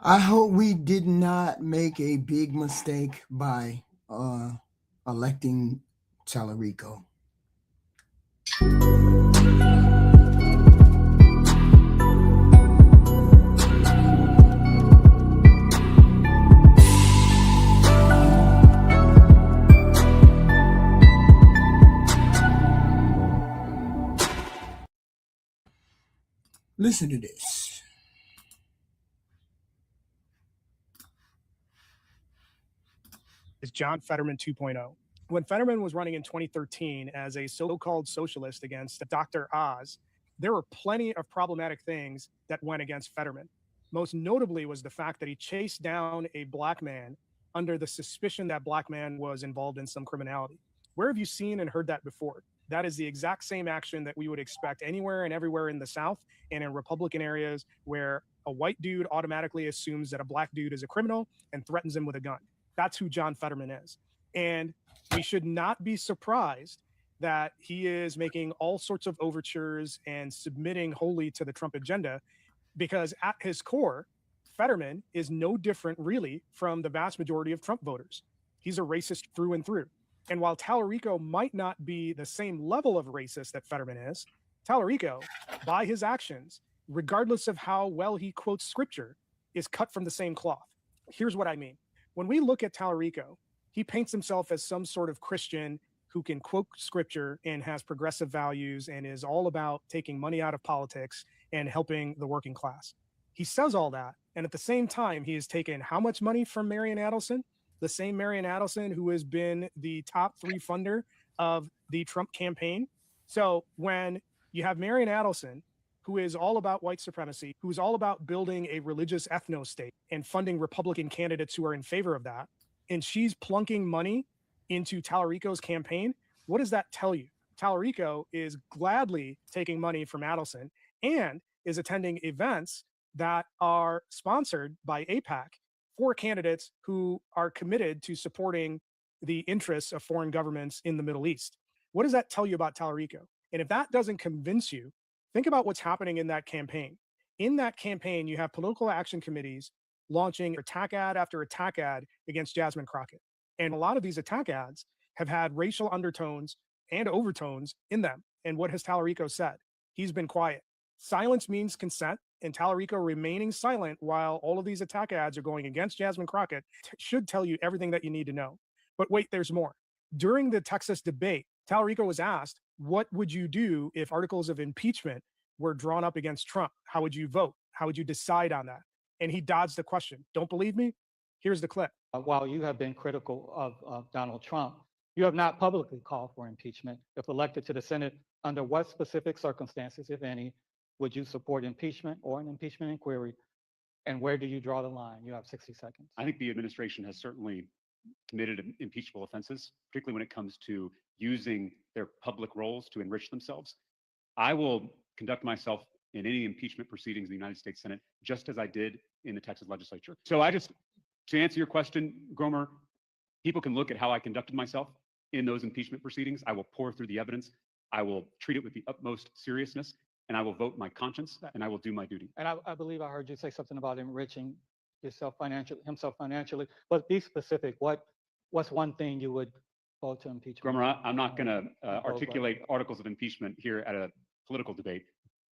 I hope we did not make a big mistake by electing Talarico. Listen to this. Is John Fetterman 2.0. When Fetterman was running in 2013 as a so-called socialist against Dr. Oz, there were plenty of problematic things that went against Fetterman. Most notably was the fact that he chased down a black man under the suspicion that black man was involved in some criminality. Where have you seen and heard that before? That is the exact same action that we would expect anywhere and everywhere in the South and in Republican areas where a white dude automatically assumes that a black dude is a criminal and threatens him with a gun. That's who John Fetterman is. And we should not be surprised that he is making all sorts of overtures and submitting wholly to the Trump agenda, because at his core, Fetterman is no different, really, from the vast majority of Trump voters. He's a racist through and through. And while Talarico might not be the same level of racist that Fetterman is, Talarico, by his actions, regardless of how well he quotes scripture, is cut from the same cloth. Here's what I mean. When we look at Talarico, he paints himself as some sort of Christian who can quote scripture and has progressive values and is all about taking money out of politics and helping the working class. He says all that. And at the same time, he has taken how much money from Marian Adelson? The same Marian Adelson who has been the top 3 funder of the Trump campaign. So when you have Marian Adelson, who is all about white supremacy, who's all about building a religious ethno state and funding Republican candidates who are in favor of that, and she's plunking money into Talarico's campaign, what does that tell you? Talarico is gladly taking money from Adelson and is attending events that are sponsored by AIPAC for candidates who are committed to supporting the interests of foreign governments in the Middle East. What does that tell you about Talarico? And if that doesn't convince you, think about what's happening in that campaign. In that campaign, you have political action committees launching attack ad after attack ad against Jasmine Crockett. And a lot of these attack ads have had racial undertones and overtones in them. And what has Talarico said? He's been quiet. Silence means consent, and Talarico remaining silent while all of these attack ads are going against Jasmine Crockett should tell you everything that you need to know. But wait, there's more. During the Texas debate, Talarico was asked, what would you do if articles of impeachment were drawn up against Trump? How would you vote? How would you decide on that? And he dodged the question. Don't believe me? Here's the clip. While you have been critical of Donald Trump, you have not publicly called for impeachment. If elected to the Senate, under what specific circumstances, if any, would you support impeachment or an impeachment inquiry? And where do you draw the line? You have 60 seconds. I think the administration has certainly committed impeachable offenses, particularly when it comes to using their public roles to enrich themselves. I will conduct myself in any impeachment proceedings in the United States Senate, just as I did in the Texas legislature. So to answer your question, Gromer, people can look at how I conducted myself in those impeachment proceedings. I will pour through the evidence. I will treat it with the utmost seriousness, and I will vote my conscience, and I will do my duty. And I believe I heard you say something about enriching himself financially, but be specific. What's one thing you would vote to impeach? Gromer, I'm not going to articulate articles of impeachment here at a political debate.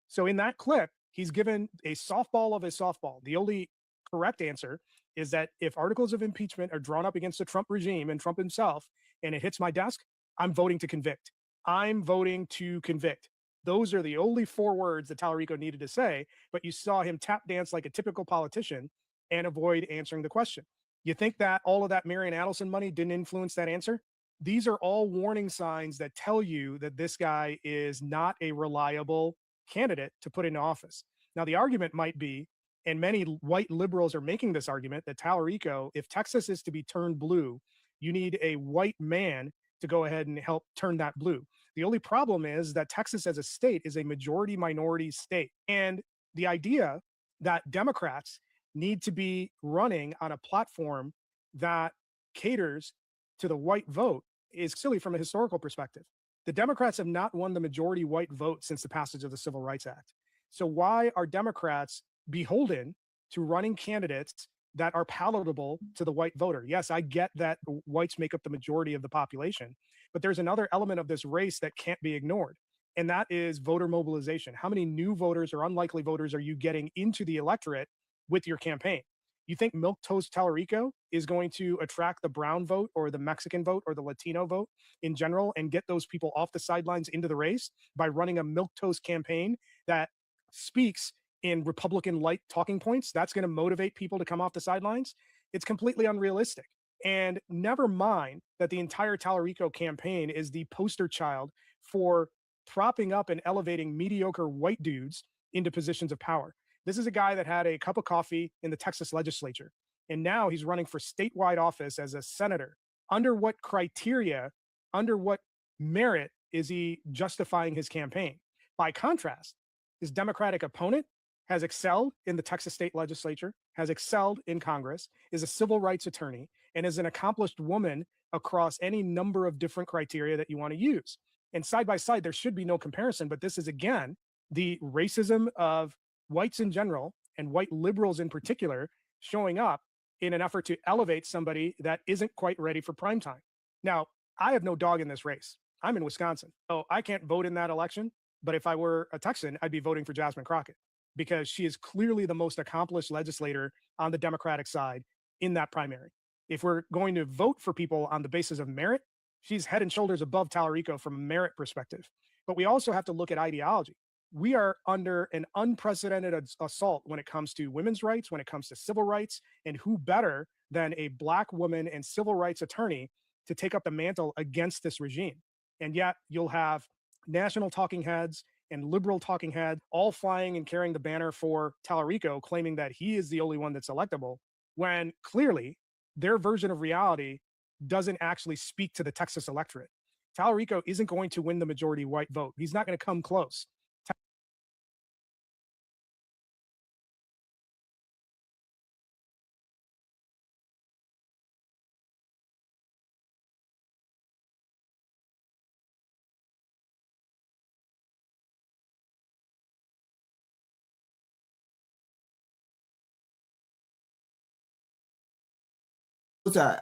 So in that clip, he's given a softball of a softball. The only correct answer is that if articles of impeachment are drawn up against the Trump regime and Trump himself, and it hits my desk, I'm voting to convict. I'm voting to convict. Those are the only 4 words that Talarico needed to say, but you saw him tap dance like a typical politician and avoid answering the question. You think that all of that Marian Adelson money didn't influence that answer? These are all warning signs that tell you that this guy is not a reliable candidate to put into office. Now, the argument might be, and many white liberals are making this argument, that Talarico, if Texas is to be turned blue, you need a white man to go ahead and help turn that blue. The only problem is that Texas as a state is a majority minority state. And the idea that Democrats need to be running on a platform that caters to the white vote is silly from a historical perspective. The Democrats have not won the majority white vote since the passage of the Civil Rights Act. So why are Democrats beholden to running candidates that are palatable to the white voter. Yes, I get that whites make up the majority of the population, but there's another element of this race that can't be ignored, and that is voter mobilization. How many new voters or unlikely voters are you getting into the electorate with your campaign? You think Milquetoast Tallarico is going to attract the brown vote or the Mexican vote or the Latino vote in general and get those people off the sidelines into the race by running a milquetoast campaign that speaks in Republican light talking points? That's going to motivate people to come off the sidelines. It's completely unrealistic. And never mind that the entire Tallarico campaign is the poster child for propping up and elevating mediocre white dudes into positions of power. This is a guy that had a cup of coffee in the Texas legislature, and now he's running for statewide office as a senator. Under what criteria, under what merit is he justifying his campaign? By contrast, his Democratic opponent has excelled in the Texas state legislature, has excelled in Congress, is a civil rights attorney, and is an accomplished woman across any number of different criteria that you want to use. And side by side, there should be no comparison, but this is, again, the racism of whites in general and white liberals in particular showing up in an effort to elevate somebody that isn't quite ready for prime time. Now, I have no dog in this race. I'm in Wisconsin, so I can't vote in that election. But if I were a Texan, I'd be voting for Jasmine Crockett because she is clearly the most accomplished legislator on the Democratic side in that primary. If we're going to vote for people on the basis of merit, she's head and shoulders above Tallarico from a merit perspective. But we also have to look at ideology. We are under an unprecedented assault when it comes to women's rights, when it comes to civil rights, and who better than a Black woman and civil rights attorney to take up the mantle against this regime? And yet you'll have national talking heads and liberal talking heads all flying and carrying the banner for Tallarico, claiming that he is the only one that's electable, when clearly their version of reality doesn't actually speak to the Texas electorate. Tallarico isn't going to win the majority white vote. He's not going to come close.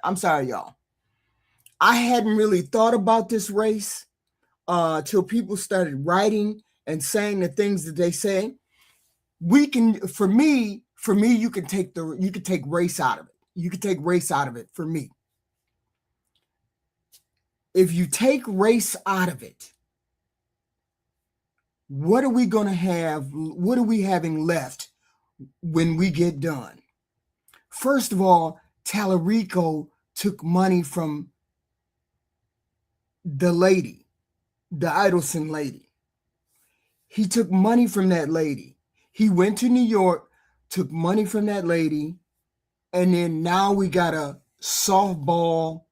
I'm sorry, y'all. I hadn't really thought about this race till people started writing and saying the things that they say. We can, for me, you can take race out of it. You can take race out of it for me. If you take race out of it, what are we going to have? What are we having left when we get done? First of all, Tallarico took money from the lady, the Idelson lady. He took money from that lady. He went to New York, took money from that lady, and then now we got a softball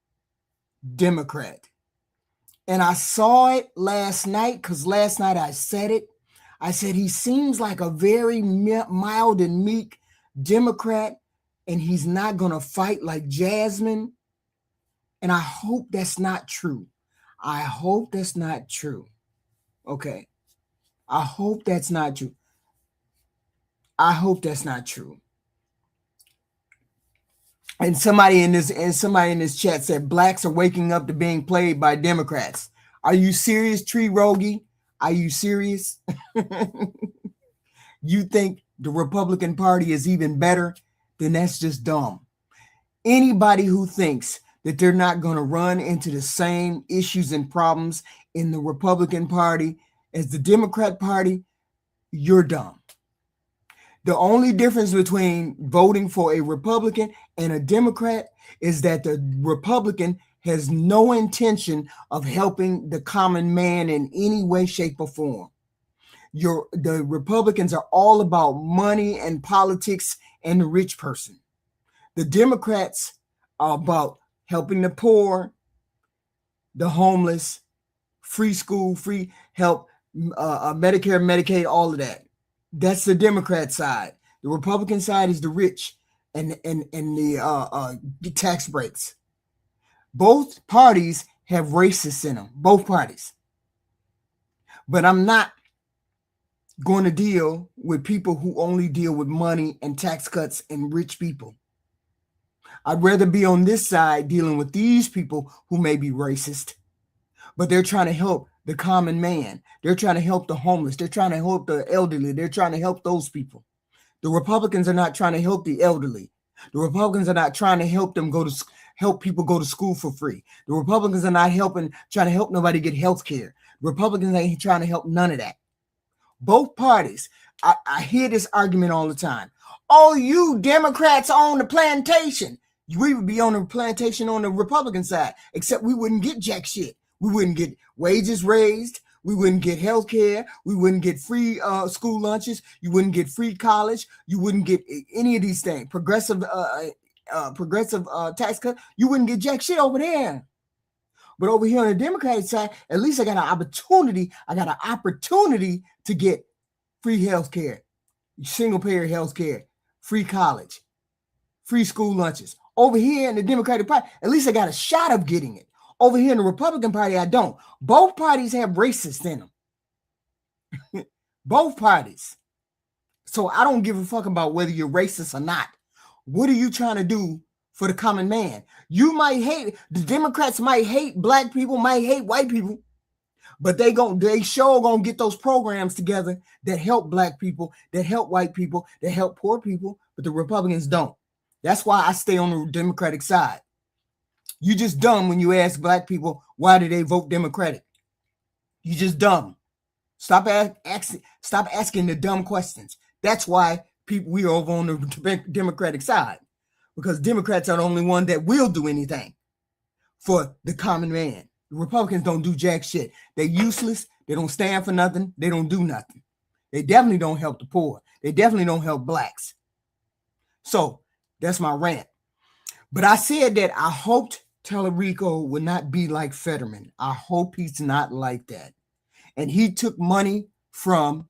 Democrat. And I saw it last night because last night I said it. I said he seems like a very mild and meek Democrat, and he's not going to fight like Jasmine. And I hope that's not true. I hope that's not true. Okay. I hope that's not true. I hope that's not true. And somebody in this chat said blacks are waking up to being played by Democrats. Are you serious, Tree Rogie? Are you serious? You think the Republican Party is even better? Then that's just dumb. Anybody who thinks that they're not going to run into the same issues and problems in the Republican Party as the Democrat Party, you're dumb. The only difference between voting for a Republican and a Democrat is that the Republican has no intention of helping the common man in any way, shape, or form. The Republicans are all about money and politics and the rich person. The Democrats are about helping the poor, the homeless, free school, free help, Medicare, Medicaid, all of that. That's the Democrat side. The Republican side is the rich and the tax breaks. Both parties have racists in them, both parties. But I'm not going to deal with people who only deal with money and tax cuts and rich people. I'd rather be on this side dealing with these people who may be racist, but they're trying to help the common man. They're trying to help the homeless. They're trying to help the elderly. They're trying to help those people. The Republicans are not trying to help the elderly. The Republicans are not trying to help them help people go to school for free. The Republicans are not trying to help nobody get health care. Republicans ain't trying to help none of that. Both parties, I hear this argument all the time. Oh, you Democrats own the plantation. We would be on the plantation on the Republican side, except we wouldn't get jack shit. We wouldn't get wages raised. We wouldn't get health care. We wouldn't get free school lunches. You wouldn't get free college. You wouldn't get any of these things. Progressive tax cut. You wouldn't get jack shit over there. But over here on the Democratic side, at least I got an opportunity. I got an opportunity to get free health care, single payer health care, free college, free school lunches. Over here in the Democratic Party, at least I got a shot of getting it. Over here in the Republican Party, I don't. Both parties have racists in them. Both parties. So I don't give a fuck about whether you're racist or not. What are you trying to do for the common man? You might hate, the Democrats might hate black people, might hate white people, but they sure gonna get those programs together that help black people, that help white people, that help poor people, but the Republicans don't. That's why I stay on the Democratic side. You just dumb when you ask black people, why do they vote Democratic? You just dumb. Stop asking the dumb questions. That's why we are over on the Democratic side, because Democrats are the only one that will do anything for the common man. The Republicans don't do jack shit. They're useless. They don't stand for nothing. They don't do nothing. They definitely don't help the poor. They definitely don't help blacks. So that's my rant. But I said that I hoped Tallarico would not be like Fetterman. I hope he's not like that. And he took money from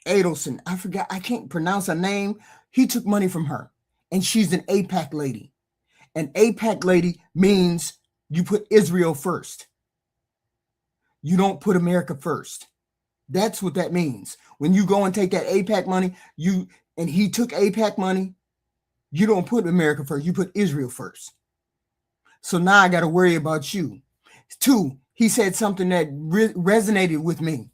Adelson. I can't pronounce her name. He took money from her. And she's an AIPAC lady. An AIPAC lady means you put Israel first. You don't put America first. That's what that means. When you go and take that AIPAC money, and he took AIPAC money, you don't put America first. You put Israel first. So now I got to worry about you. 2, he said something that resonated with me.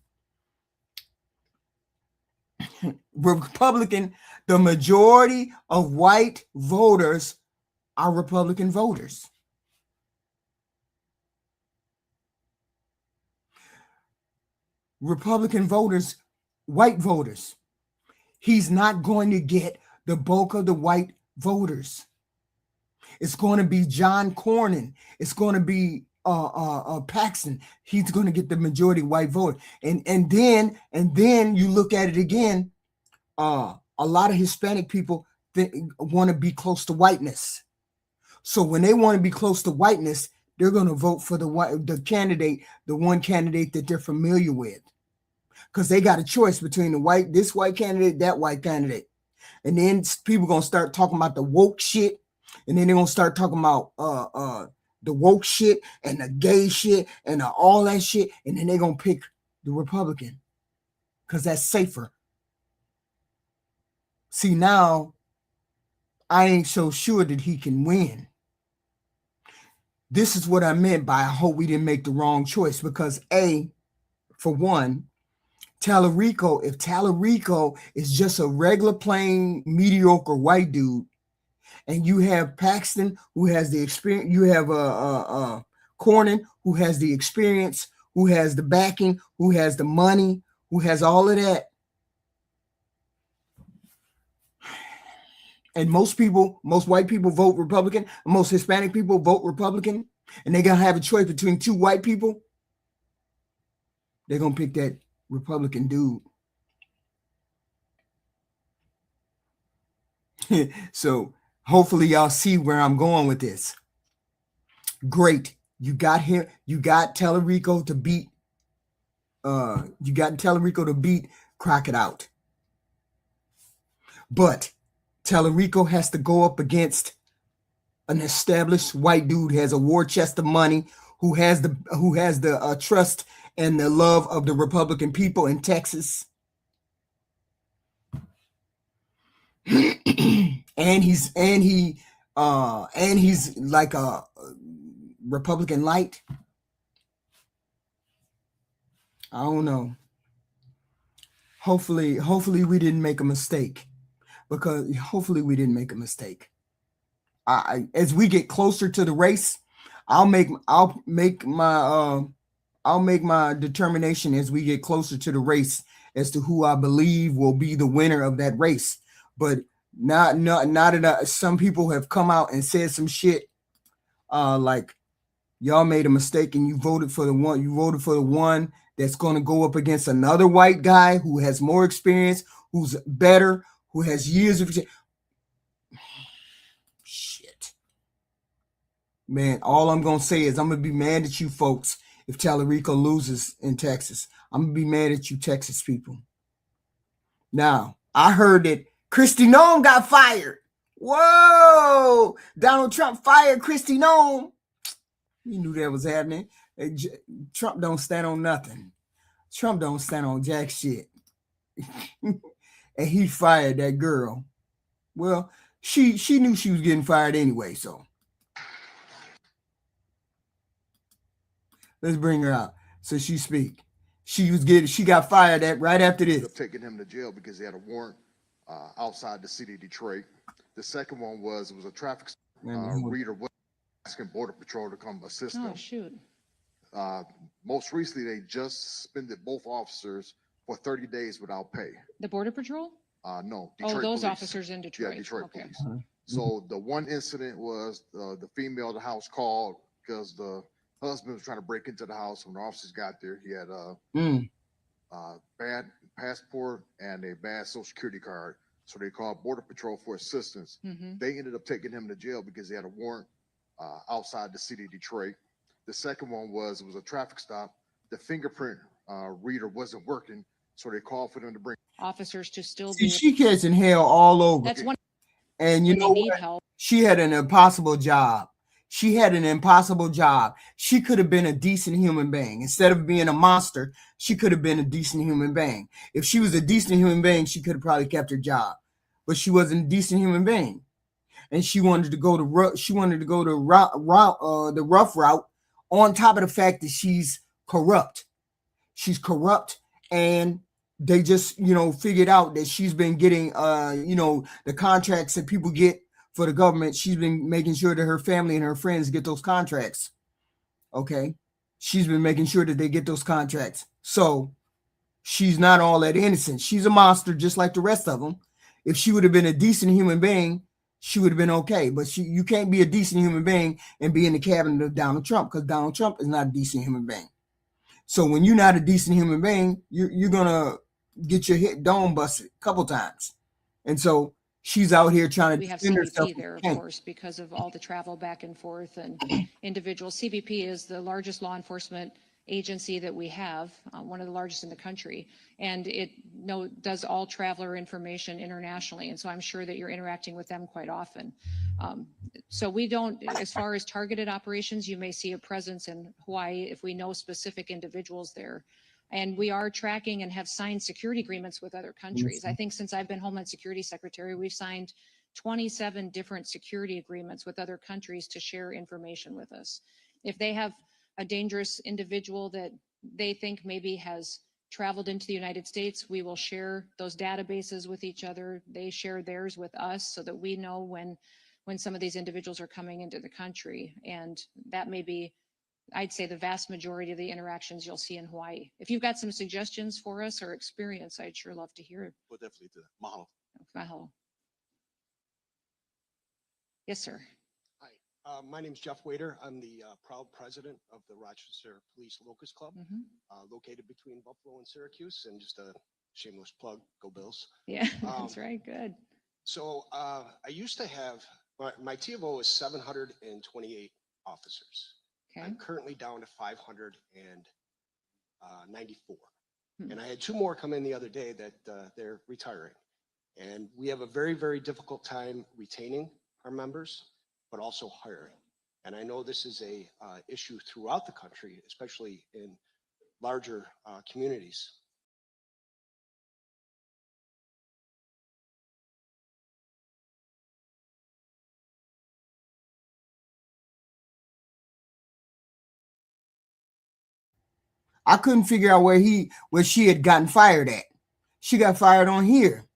Republican, the majority of white voters are Republican voters. Republican voters, white voters. He's not going to get the bulk of the white voters. It's going to be John Cornyn. It's going to be Paxton. He's going to get the majority white vote. And then you look at it again. A lot of Hispanic people want to be close to whiteness. So when they want to be close to whiteness, they're going to vote for the one candidate that they're familiar with, because they got a choice between this white candidate, that white candidate. And then people going to start talking about the woke shit, and then they're going to start talking about the woke shit and the gay shit and all that shit, and then they're going to pick the Republican because that's safer. See, now I ain't so sure that he can win. This is what I meant by I hope we didn't make the wrong choice, because for one, Tallarico, if Tallarico is just a regular plain mediocre white dude, and you have Paxton who has the experience, you have Cornyn who has the experience, who has the backing, who has the money, who has all of that. And most white people vote Republican, most Hispanic people vote Republican, and they're going to have a choice between 2 white people. They're going to pick that Republican dude. So hopefully y'all see where I'm going with this. Great. You got Tallarico to beat Crockett out. But Tallarico has to go up against an established white dude who has a war chest of money, who has the trust and the love of the Republican people in Texas. and he's like a Republican light. I don't know. Hopefully we didn't make a mistake, because hopefully we didn't make a mistake. As we get closer to the race, I'll make my determination as we get closer to the race as to who I believe will be the winner of that race. But not some people have come out and said some shit like y'all made a mistake and you voted for the one that's going to go up against another white guy who has more experience, who's better, who has years of experience. Shit. Man, all I'm going to say is I'm going to be mad at you folks if Tallarico loses in Texas. I'm going to be mad at you Texas people. Now, I heard that Kristi Noem got fired. Whoa! Donald Trump fired Kristi Noem. You knew that was happening. Trump don't stand on nothing. Trump don't stand on jack shit. And he fired that girl. Well, she knew she was getting fired anyway, so let's bring her out so she speak. She got fired right after this. Taking him to jail because he had a warrant outside the city of Detroit. The second one was a traffic reader was asking Border Patrol to come assist him. Oh, shoot. Most recently, they just suspended both officers for 30 days without pay. The Border Patrol? No, Detroit those police. officers in Detroit. Yeah, Detroit Okay. police. So the one incident was the female of the house called because the husband was trying to break into the house. When the officers got there, he had a bad passport and a bad social security card. So they called Border Patrol for assistance. They ended up taking him to jail because he had a warrant outside the city of Detroit. The second one was a traffic stop. The fingerprint reader wasn't working, so they called for them to bring Officers to still See, be. she catching hell all over. That's one. And you when know they need what? help. She had an impossible job. She had an impossible job. She could have been a decent human being. Instead of being a monster, she could have been a decent human being. If she was a decent human being, she could have probably kept her job. But she wasn't a decent human being. And she wanted to go the rough route, on top of the fact that she's corrupt. She's corrupt, and they just, figured out that she's been getting, the contracts that people get for the government. She's been making sure that her family and her friends get those contracts. Okay. She's been making sure that they get those contracts. So she's not all that innocent. She's a monster just like the rest of them. If she would have been a decent human being, she would have been okay. But you can't be a decent human being and be in the cabinet of Donald Trump, because Donald Trump is not a decent human being. So when you're not a decent human being, you're going to get your dome busted a couple times. And so she's out here trying to We have defend herself. CBP there, of course, because of all the travel back and forth and individuals. CBP is the largest law enforcement agency that we have, one of the largest in the country, and it does all traveler information internationally. And so I'm sure that you're interacting with them quite often. So we don't, as far as targeted operations, you may see a presence in Hawaii if we know specific individuals there. And we are tracking and have signed security agreements with other countries. I think since I've been Homeland Security Secretary, we've signed 27 different security agreements with other countries to share information with us. If they have a dangerous individual that they think maybe has traveled into the United States, we will share those databases with each other. They share theirs with us so that we know when some of these individuals are coming into the country. And that may be, I'd say, the vast majority of the interactions you'll see in Hawaii. If you've got some suggestions for us or experience, I'd sure love to hear it. Well, definitely to Mahalo. Mahalo. Yes, sir. Hi, my name is Jeff Wader. I'm the proud president of the Rochester Police Locust Club, located between Buffalo and Syracuse. And just a shameless plug, go Bills. Yeah, that's right. Good. So I used to have, my T of O is 728 officers. Okay. I'm currently down to 594. And I had two more come in the other day that they're retiring. And we have a very, very difficult time retaining our members, but also hiring. And I know this is a issue throughout the country, especially in larger communities. I couldn't figure out where she had gotten fired at. She got fired on here.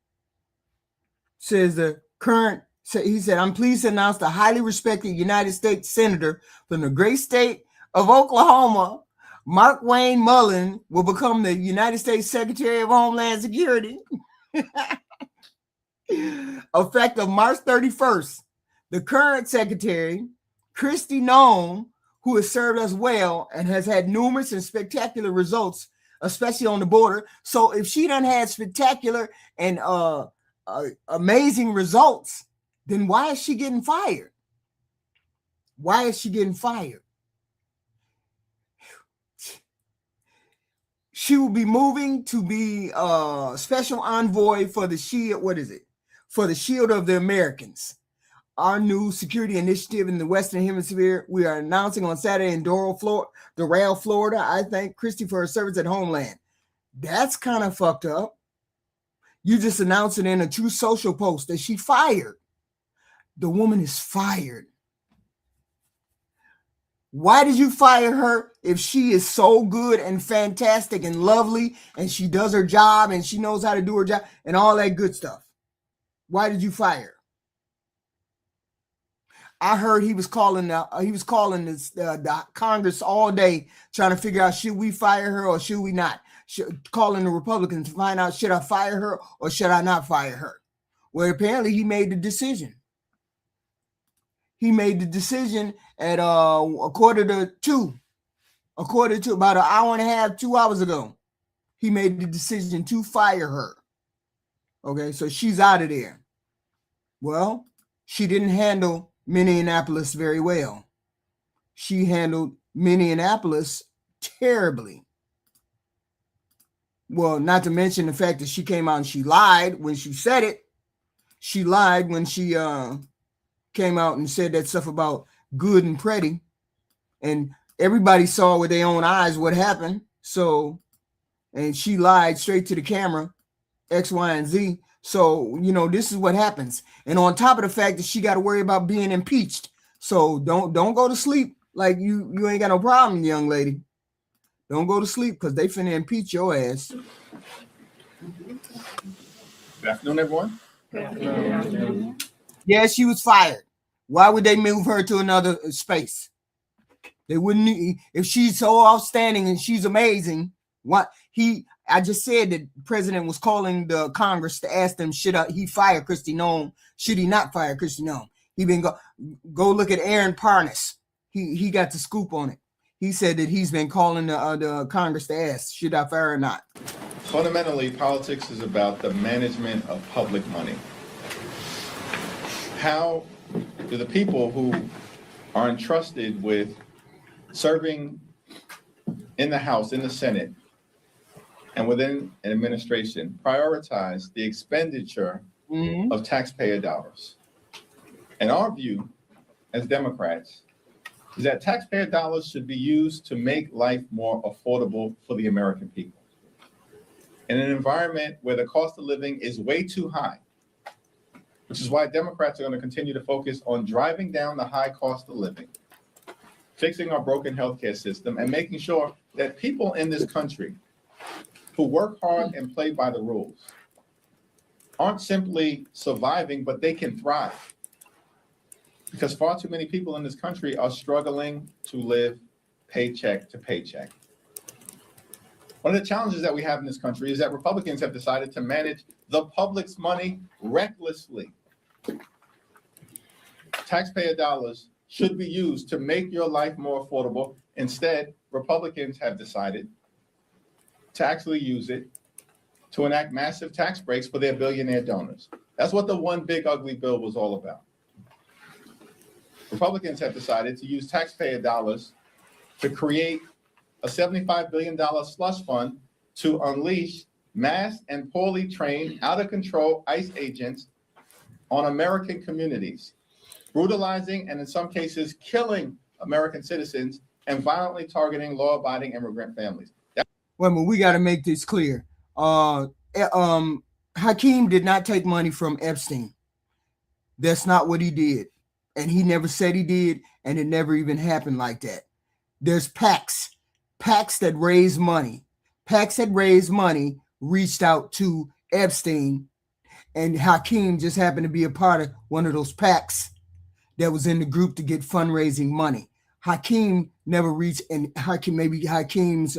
Says the current, he said, I'm pleased to announce the highly respected United States Senator from the great state of Oklahoma, Mark Wayne Mullen, will become the United States Secretary of Homeland Security. Effective March 31st. The current secretary, Kristi Noem, who has served us well and has had numerous and spectacular results, especially on the border. So if she done had spectacular and amazing results, then why is she getting fired? Why is she getting fired? She will be moving to be special envoy for the shield. What is it? For the Shield of the Americans. Our new security initiative in the Western Hemisphere. We are announcing on Saturday in Doral, Florida. I thank Kristi for her service at Homeland. That's kind of fucked up. You just announced it in a True Social post that she fired. The woman is fired. Why did you fire her if she is so good and fantastic and lovely and she does her job and she knows how to do her job and all that good stuff? Why did you fire her? I heard he was calling the Congress all day trying to figure out, should we fire her or should we not? Calling the Republicans to find out, should I fire her or should I not fire her? Well, apparently he made the decision. He made the decision at a quarter to about an hour and a half, 2 hours ago. He made the decision to fire her. Okay, so she's out of there. Well, she didn't handle Minneapolis very well. She handled Minneapolis terribly. Well, not to mention the fact that she came out and she lied when she said it. She lied when she came out and said that stuff about good and pretty. And everybody saw with their own eyes what happened. So, and she lied straight to the camera, X, Y, and Z. So, this is what happens. And on top of the fact that she got to worry about being impeached. So don't go to sleep like you ain't got no problem, young lady. Don't go to sleep because they finna impeach your ass. Good afternoon, everyone. Good afternoon. Yeah, she was fired. Why would they move her to another space? They wouldn't. If she's so outstanding and she's amazing, I just said that the president was calling the Congress to ask them, should he fire Kristi Noem? Should he not fire Kristi Noem? He been go look at Aaron Parnas. He got the scoop on it. He said that he's been calling the Congress to ask, should I fire or not? Fundamentally, politics is about the management of public money. How do the people who are entrusted with serving in the House, in the Senate, and within an administration prioritize the expenditure of taxpayer dollars? And our view as Democrats is that taxpayer dollars should be used to make life more affordable for the American people. In an environment where the cost of living is way too high, which is why Democrats are going to continue to focus on driving down the high cost of living, fixing our broken healthcare system, and making sure that people in this country who work hard and play by the rules aren't simply surviving, but they can thrive. Because far too many people in this country are struggling to live paycheck to paycheck. One of the challenges that we have in this country is that Republicans have decided to manage the public's money recklessly. Taxpayer dollars should be used to make your life more affordable. Instead, Republicans have decided to actually use it to enact massive tax breaks for their billionaire donors. That's what the one big ugly bill was all about. Republicans have decided to use taxpayer dollars to create a $75 billion slush fund to unleash mass and poorly trained, out of control ICE agents on American communities, brutalizing and in some cases killing American citizens and violently targeting law-abiding immigrant families. Wait a minute, we got to make this clear. Hakeem did not take money from Epstein. That's not what he did. And he never said he did, and it never even happened like that. There's PACs that raise money. PACs that raise money reached out to Epstein, and Hakeem just happened to be a part of one of those PACs that was in the group to get fundraising money. Hakeem never reached, and Hakeem's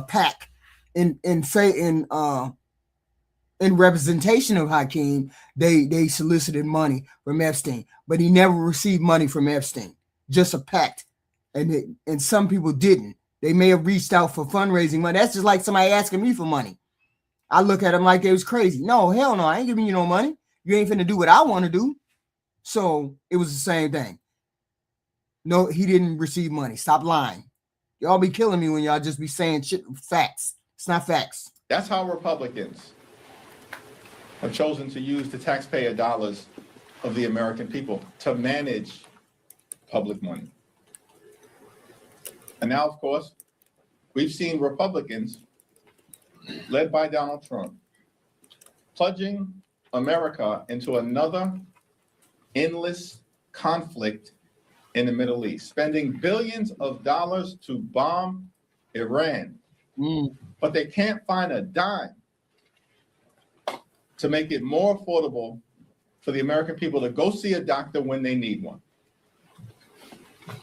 PAC in representation of Hakeem, they solicited money from Epstein, but he never received money from Epstein. Just a pact, and some people didn't. They may have reached out for fundraising money. That's just like somebody asking me for money. I look at them like they was crazy. No, hell no, I ain't giving you no money. You ain't finna do what I want to do. So it was the same thing. No, he didn't receive money. Stop lying. Y'all be killing me when y'all just be saying shit, facts. It's not facts. That's how Republicans have chosen to use the taxpayer dollars of the American people to manage public money. And now, of course, we've seen Republicans, led by Donald Trump, plunging America into another endless conflict in the Middle East, spending billions of dollars to bomb Iran, but they can't find a dime to make it more affordable for the American people to go see a doctor when they need one.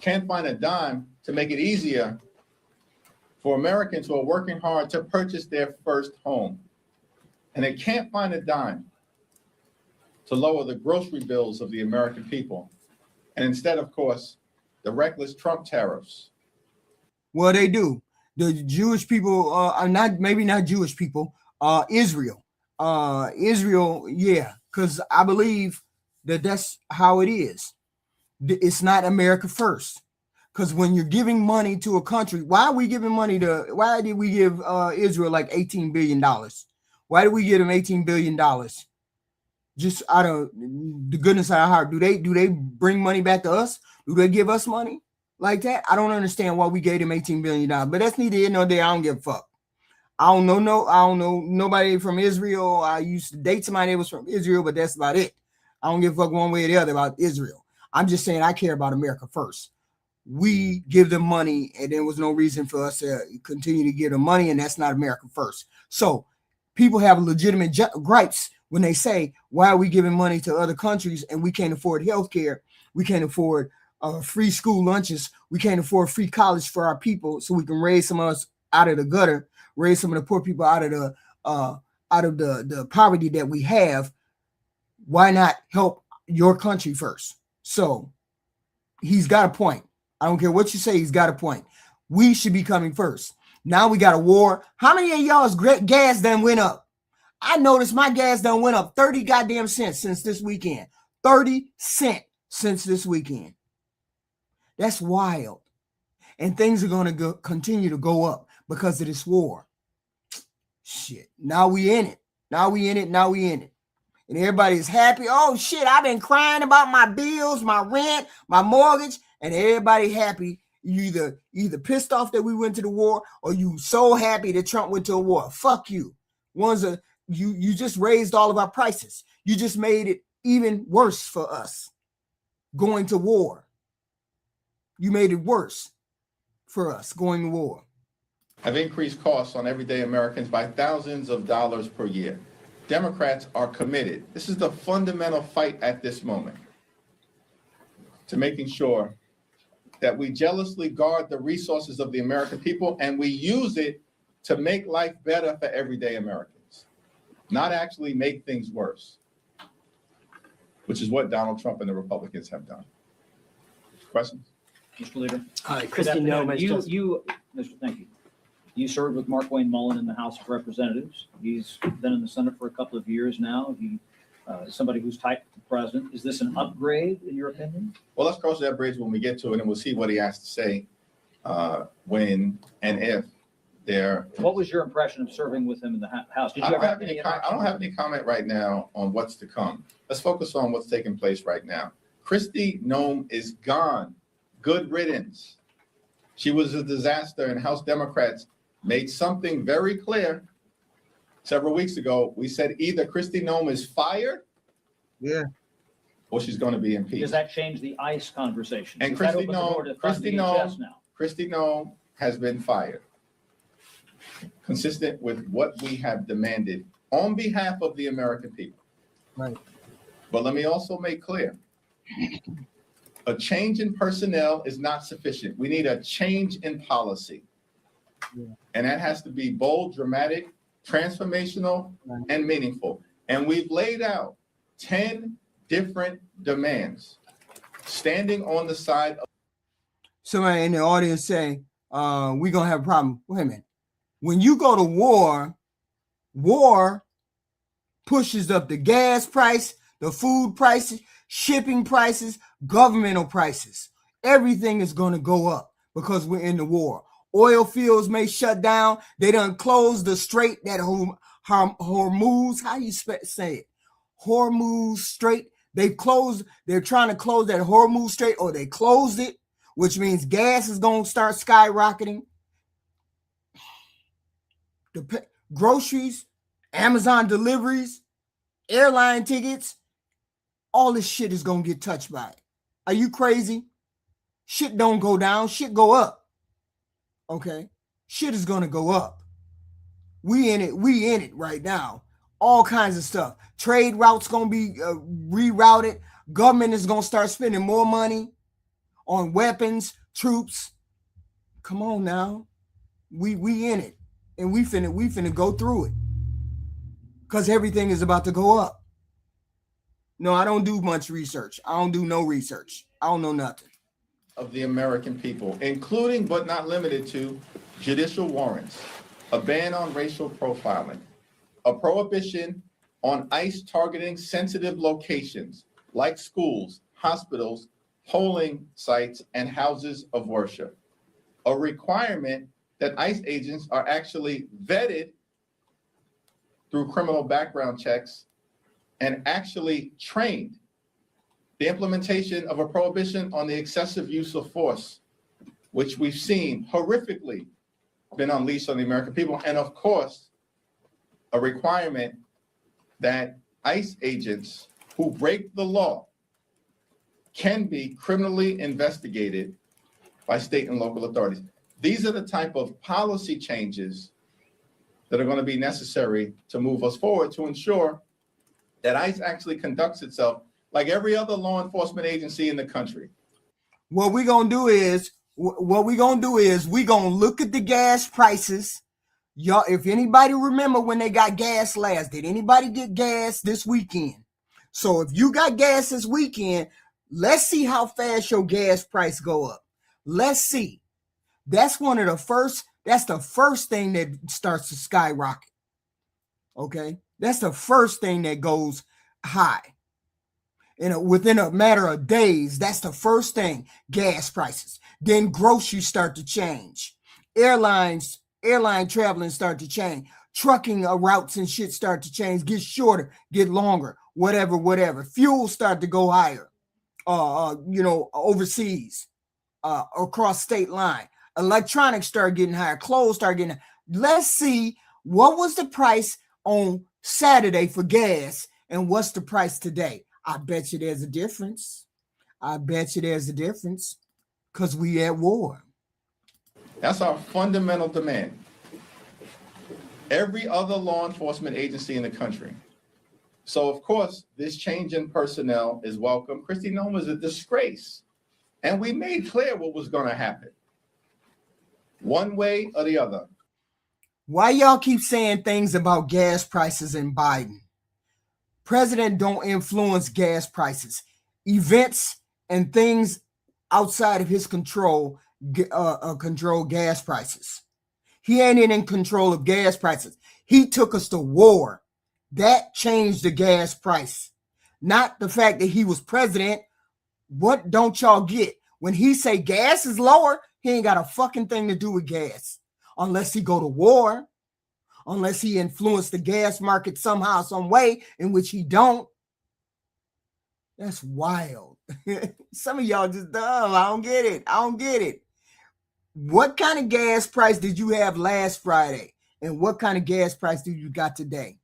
Can't find a dime to make it easier for Americans who are working hard to purchase their first home. And they can't find a dime to lower the grocery bills of the American people. And instead, of course, the reckless Trump tariffs. Well, they do. The Jewish people are maybe not Jewish people, Israel. Israel, yeah, because I believe that's how it is. It's not America first. Because when you're giving money to a country, why did we give Israel like $18 billion? Why did we give them $18 billion? Just out of the goodness of our heart. Do they bring money back to us? Do they give us money like that? I don't understand why we gave them $18 billion. But that's neither here nor there. I don't give a fuck. I don't know nobody from Israel. I used to date somebody that was from Israel, but that's about it. I don't give a fuck one way or the other about Israel. I'm just saying I care about America first. We give them money, and there was no reason for us to continue to give them money, and that's not America first. So people have legitimate gripes when they say, why are we giving money to other countries and we can't afford health care? We can't afford free school lunches. We can't afford free college for our people so we can raise some of us out of the gutter, raise some of the poor people out of the poverty that we have. Why not help your country first? So he's got a point. I don't care what you say, he's got a point. We should be coming first. Now we got a war. How many of y'all's gas done went up? I noticed my gas done went up 30 goddamn cents since this weekend. 30 cents since this weekend. That's wild. And things are going to continue to go up because of this war. Shit. Now we in it. And everybody's happy. Oh shit, I've been crying about my bills, my rent, my mortgage, and everybody happy. You either pissed off that we went to the war, or you so happy that Trump went to a war. Fuck you. You just raised all of our prices. You just made it even worse for us going to war. You made it worse for us going to war. Have increased costs on everyday Americans by thousands of dollars per year. Democrats are committed. This is the fundamental fight at this moment to making sure that we jealously guard the resources of the American people and we use it to make life better for everyday Americans, not actually make things worse, which is what Donald Trump and the Republicans have done. Questions? Mr. Leader. Hi, Good Christy afternoon. Nomas. Thank you. You served with Mark Wayne Mullen in the House of Representatives. He's been in the Senate for a couple of years now. He is somebody who's tight with the president. Is this an upgrade in your opinion? Well, let's cross that bridge when we get to it, and we'll see what he has to say when and if they're. What was your impression of serving with him in the House? Did you I ever don't have any comment right now on what's to come. Let's focus on what's taking place right now. Kristi Noem is gone. Good riddance. She was a disaster, and House Democrats made something very clear several weeks ago. We said either Kristi Noem is fired, or she's going to be impeached. Does that change the ICE conversation? And Does that Kristi open the door to fund DHS now? Kristi Noem has been fired, consistent with what we have demanded on behalf of the American people. Right. But let me also make clear, a change in personnel is not sufficient. We need a change in policy. And that has to be bold, dramatic, transformational, and meaningful. And we've laid out 10 different demands, standing on the side of. Somebody in the audience say, we're going to have a problem. Wait a minute. When you go to war, war pushes up the gas price, the food prices, shipping prices, governmental prices. Everything is going to go up because we're in the war. Oil fields may shut down. They done closed the strait, that Hormuz, how you say it? Hormuz Strait. They're trying to close that Hormuz Strait, or they closed it, which means gas is going to start skyrocketing. The groceries, Amazon deliveries, airline tickets, all this shit is going to get touched by it. Are you crazy? Shit don't go down, shit go up. Okay? Shit is going to go up. We in it right now. All kinds of stuff. Trade routes going to be rerouted. Government is going to start spending more money on weapons, troops. Come on now. We in it. And we finna go through it. Because everything is about to go up. No, I don't do much research. I don't do no research. I don't know nothing. Of the American people, including but not limited to judicial warrants, a ban on racial profiling, a prohibition on ICE targeting sensitive locations like schools, hospitals, polling sites, and houses of worship, a requirement that ICE agents are actually vetted through criminal background checks and actually trained, the implementation of a prohibition on the excessive use of force, which we've seen horrifically been unleashed on the American people, and of course, a requirement that ICE agents who break the law can be criminally investigated by state and local authorities. These are the type of policy changes that are going to be necessary to move us forward to ensure that ICE actually conducts itself like every other law enforcement agency in the country. What we're going to do is we're going to look at the gas prices. Y'all, if anybody remember when they got gas last, did anybody get gas this weekend? So if you got gas this weekend, let's see how fast your gas price go up. Let's see. That's the first thing that starts to skyrocket. Okay? That's the first thing that goes high. Within a matter of days, that's the first thing, gas prices. Then groceries start to change. Airline traveling start to change. Trucking routes and shit start to change, get shorter, get longer, whatever. Fuel start to go higher, overseas, across state line. Electronics start getting higher, clothes start getting higher. Let's see what was the price on Saturday for gas and what's the price today. I bet you there's a difference. Because we at war. That's our fundamental demand. Every other law enforcement agency in the country. So, of course, this change in personnel is welcome. Kristi Noem is a disgrace. And we made clear what was going to happen. One way or the other. Why y'all keep saying things about gas prices and Biden? President don't influence gas prices. Events and things outside of his control control gas prices. He ain't in control of gas prices. He took us to war. That changed the gas price. Not the fact that he was president. What don't y'all get? When he say gas is lower, he ain't got a fucking thing to do with gas. Unless he go to war. Unless he influenced the gas market somehow, some way in which he don't. That's wild. Some of y'all just dumb. I don't get it. I don't get it. What kind of gas price did you have last Friday? And what kind of gas price do you got today?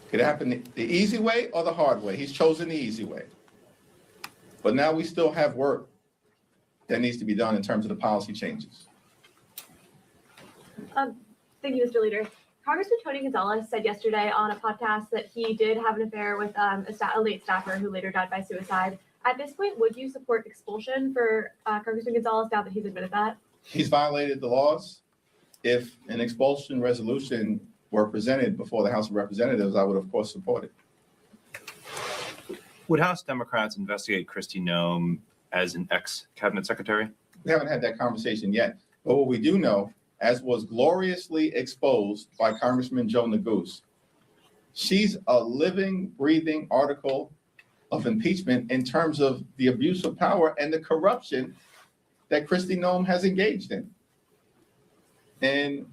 Could it happen the easy way or the hard way? He's chosen the easy way. But now we still have work that needs to be done in terms of the policy changes. Thank you, Mr. Leader. Congressman Tony Gonzalez said yesterday on a podcast that he did have an affair with a late staffer who later died by suicide. At this point, would you support expulsion for Congressman Gonzalez now that he's admitted that? He's violated the laws. If an expulsion resolution were presented before the House of Representatives, I would, of course, support it. Would House Democrats investigate Kristi Noem as an ex-cabinet secretary? We haven't had that conversation yet. But what we do know, as was gloriously exposed by Congressman Joe Neguse, she's a living, breathing article of impeachment in terms of the abuse of power and the corruption that Kristi Noem has engaged in. And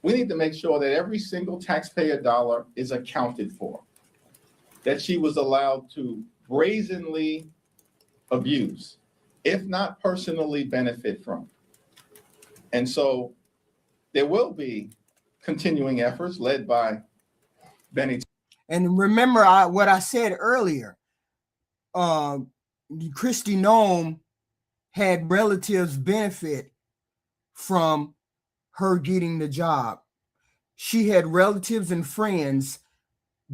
we need to make sure that every single taxpayer dollar is accounted for, that she was allowed to brazenly abuse, if not personally benefit from. And so there will be continuing efforts led by Benny. And remember what I said earlier. Kristi Noem had relatives benefit from her getting the job. She had relatives and friends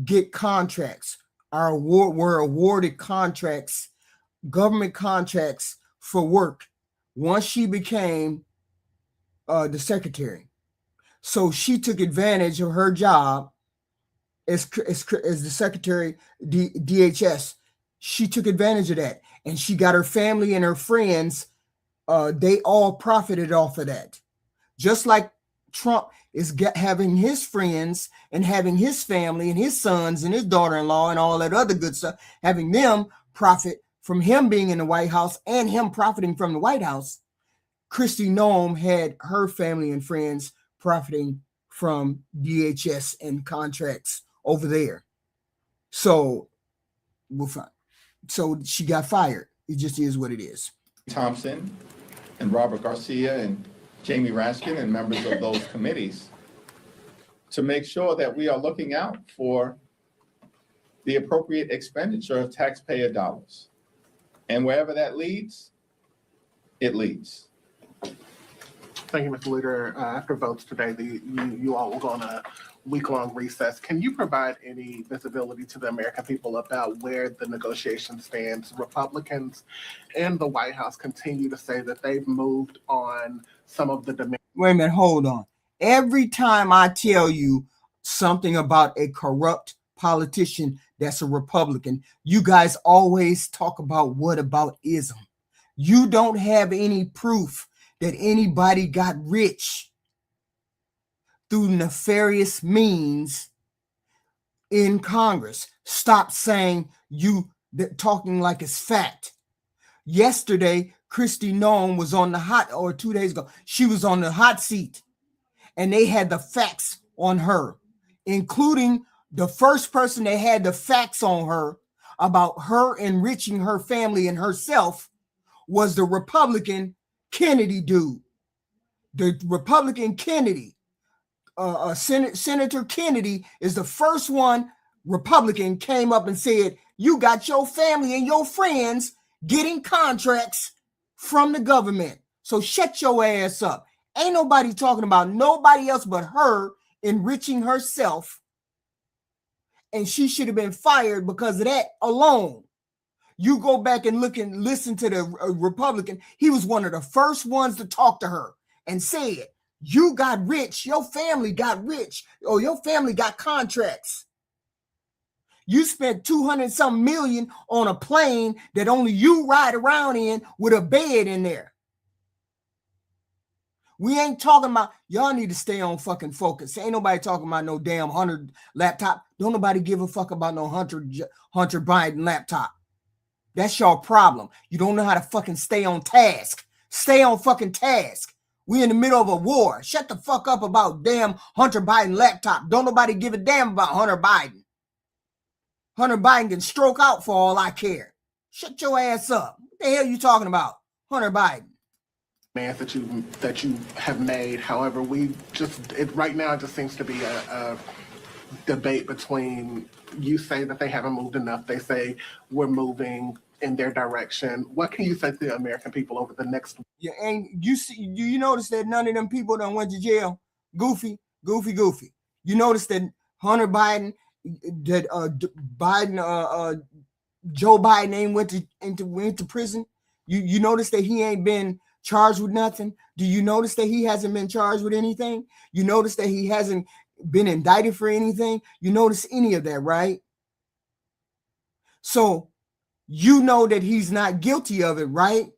get contracts, were awarded contracts, government contracts for work once she became the secretary. So she took advantage of her job as the secretary, DHS. She took advantage of that, and she got her family and her friends. They all profited off of that. Just like Trump is having his friends and having his family and his sons and his daughter-in-law and all that other good stuff, having them profit from him being in the White House and him profiting from the White House. Kristi Noem had her family and friends profiting from DHS and contracts over there. So we're fine. So she got fired. It just is what it is. Thompson and Robert Garcia and Jamie Raskin and members of those committees to make sure that we are looking out for the appropriate expenditure of taxpayer dollars. And wherever that leads, it leads. Thank you, Mr. Leader. After votes today, you all will go on a week-long recess. Can you provide any visibility to the American people about where the negotiation stands? Republicans and the White House continue to say that they've moved on some of the demands. Wait a minute, hold on. Every time I tell you something about a corrupt politician that's a Republican, you guys always talk about whataboutism. You don't have any proof that anybody got rich through nefarious means in Congress. Stop saying talking like it's fact. Yesterday, Kristi Noem was on or 2 days ago, she was on the hot seat, and they had the facts on her, including the first person that had the facts on her about her enriching her family and herself was the Republican Kennedy dude. The Republican Kennedy, Senator Kennedy is the first one Republican came up and said, you got your family and your friends getting contracts from the government. So shut your ass up. Ain't nobody talking about nobody else but her enriching herself. And she should have been fired because of that alone. You go back and look and listen to the Republican. He was one of the first ones to talk to her and said, you got rich, your family got rich, or your family got contracts. You spent 200-something million on a plane that only you ride around in with a bed in there. We ain't talking about, y'all need to stay on fucking focus. Ain't nobody talking about no damn Hunter laptop. Don't nobody give a fuck about no Hunter Biden laptop. That's your problem. You don't know how to fucking stay on task. Stay on fucking task. We in the middle of a war. Shut the fuck up about damn Hunter Biden laptop. Don't nobody give a damn about Hunter Biden. Hunter Biden can stroke out for all I care. Shut your ass up. What the hell are you talking about? Hunter Biden. Man, that you have made. However, right now it just seems to be a debate between, you say that they haven't moved enough. They say we're moving in their direction. What can you say to the American people over the next? Yeah, and you notice that none of them people done went to jail? Goofy. You notice that Hunter Biden, that Joe Biden ain't went to prison. You notice that he ain't been charged with nothing. Do you notice that he hasn't been charged with anything? You notice that he hasn't been indicted for anything? You notice any of that, right? So you know that he's not guilty of it, right?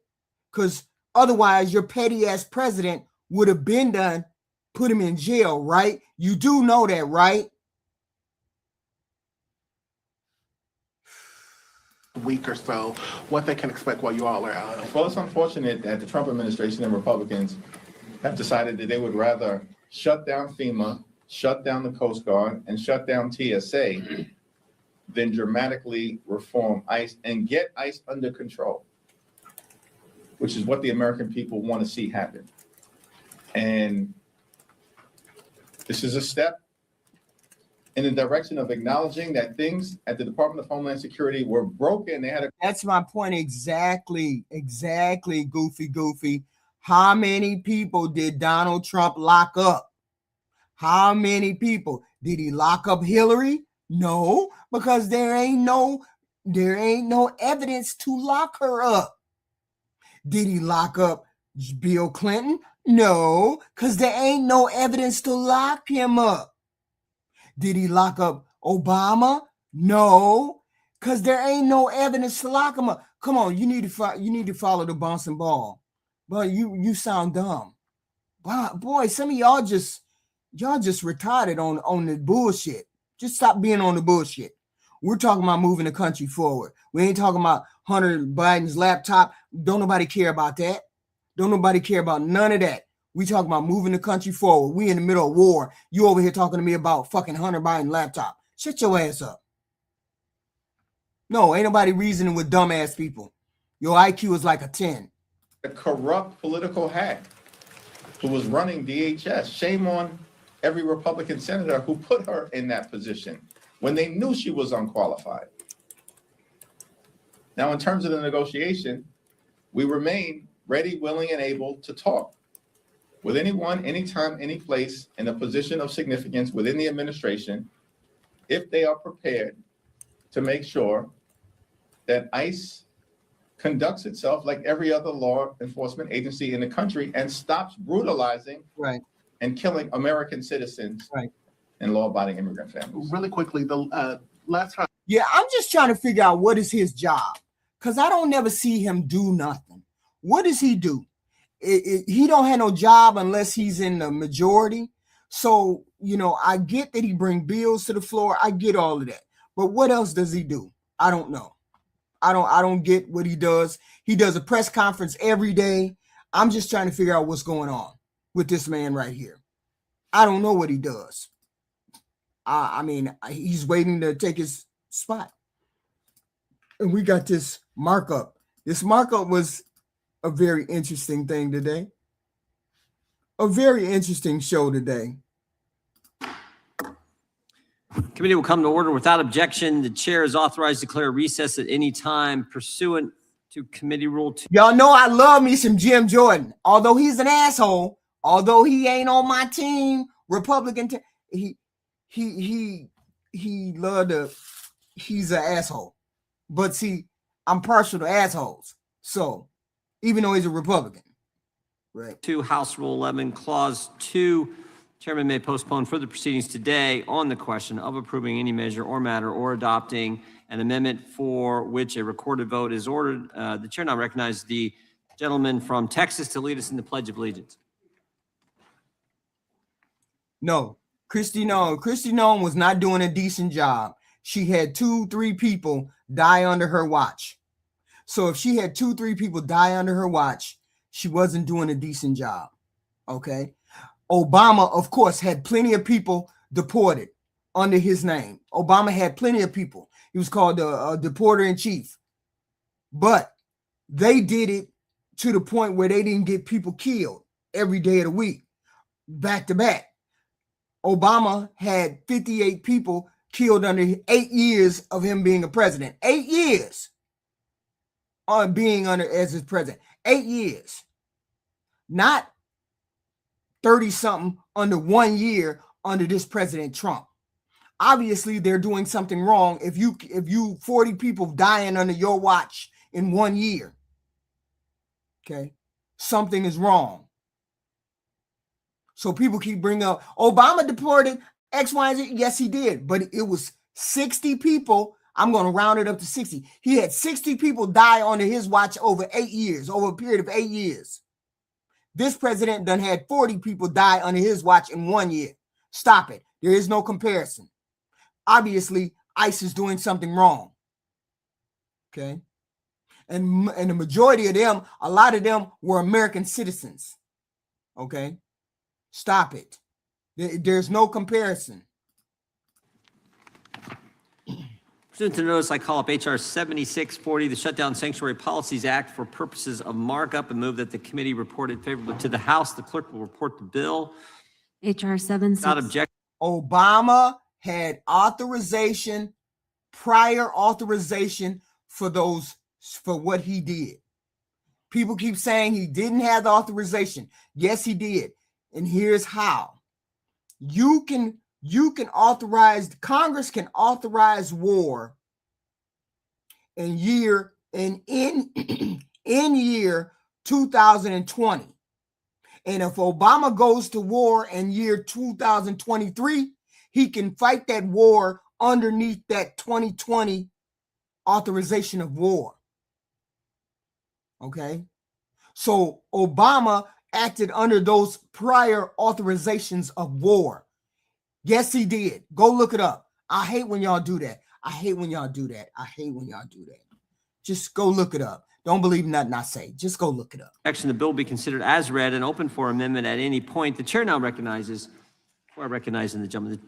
Because otherwise your petty ass president would have been done, put him in jail, right? You do know that, right? Week or so, what they can expect while you all are out. Well, it's unfortunate that the Trump administration and Republicans have decided that they would rather shut down FEMA, shut down the Coast Guard, and shut down TSA than dramatically reform ICE and get ICE under control, which is what the American people want to see happen. And this is a step in the direction of acknowledging that things at the Department of Homeland Security were broken. That's my point exactly, Goofy. How many people did Donald Trump lock up? How many people? Did he lock up Hillary? No, because there ain't no evidence to lock her up. Did he lock up Bill Clinton? No, because there ain't no evidence to lock him up. Did he lock up Obama? No, because there ain't no evidence to lock him up. Come on, you need to follow the bouncing ball. But you sound dumb. Boy, some of y'all just retarded on the bullshit. Just stop being on the bullshit. We're talking about moving the country forward. We ain't talking about Hunter Biden's laptop. Don't nobody care about that. Don't nobody care about none of that. We talking about moving the country forward. We in the middle of war. You over here talking to me about fucking Hunter Biden laptop. Shut your ass up. No, ain't nobody reasoning with dumbass people. Your IQ is like a 10. A corrupt political hack who was running DHS. Shame on every Republican senator who put her in that position when they knew she was unqualified. Now, in terms of the negotiation, we remain ready, willing, and able to talk with anyone, anytime, any place in a position of significance within the administration, if they are prepared to make sure that ICE conducts itself like every other law enforcement agency in the country and stops brutalizing and killing American citizens and law-abiding immigrant families. Really quickly, the last time. Yeah, I'm just trying to figure out what is his job, because I don't never see him do nothing. What does he do? He don't have no job unless he's in the majority. So, I get that he bring bills to the floor. I get all of that. But what else does he do? I don't know. I don't get what he does. He does a press conference every day. I'm just trying to figure out what's going on with this man right here. I don't know what he does. I mean, he's waiting to take his spot. And we got this markup. This markup was a very interesting thing today. A very interesting show today. Committee will come to order without objection. The chair is authorized to declare recess at any time pursuant to committee rule 2. Y'all know I love me some Jim Jordan. Although he's an asshole, although he ain't on my team, Republican he's an asshole. But see, I'm partial to assholes. So even though he's a Republican. Right. 2 House Rule 11, Clause 2. Chairman may postpone further proceedings today on the question of approving any measure or matter or adopting an amendment for which a recorded vote is ordered. The chair now recognizes the gentleman from Texas to lead us in the Pledge of Allegiance. No, Kristi Noem was not doing a decent job. She had 2-3 people die under her watch. So if she had 2-3 people die under her watch, she wasn't doing a decent job. Okay. Obama, of course, had plenty of people deported under his name. Obama had plenty of people. He was called the deporter in chief. But they did it to the point where they didn't get people killed every day of the week, back to back. Obama had 58 people killed under 8 years of him being a president. 8 years on being under as his president. 8 years. Not 30 something under 1 year under this President Trump. Obviously, they're doing something wrong if you 40 people dying under your watch in 1 year. Okay, something is wrong. So people keep bringing up Obama deported X, Y, and Z. Yes, he did, but it was 60 people. I'm going to round it up to 60. He had 60 people die under his watch over 8 years, over a period of 8 years. This president done had 40 people die under his watch in 1 year. Stop it. There is no comparison. Obviously, ICE is doing something wrong. Okay. And the majority of them, a lot of them were American citizens. Okay. Stop it. There's no comparison. Pursuant to notice, I call up H.R. 7640, the Shutdown Sanctuary Policies Act, for purposes of markup, and move that the committee report it favorably to the House. The clerk will report the bill. H.R. 76. Without objection. Obama had authorization, prior authorization for what he did. People keep saying he didn't have the authorization. Yes, he did. And here's how. You can authorize, Congress can authorize war in year 2020. And if Obama goes to war in year 2023, he can fight that war underneath that 2020 authorization of war. Okay? So Obama acted under those prior authorizations of war. Yes, he did. Go look it up. I hate when y'all do that. I hate when y'all do that. Just go look it up. Don't believe nothing I say. Just go look it up. Action, the bill be considered as read and open for amendment at any point. The chair now recognizes, before I recognize the gentleman,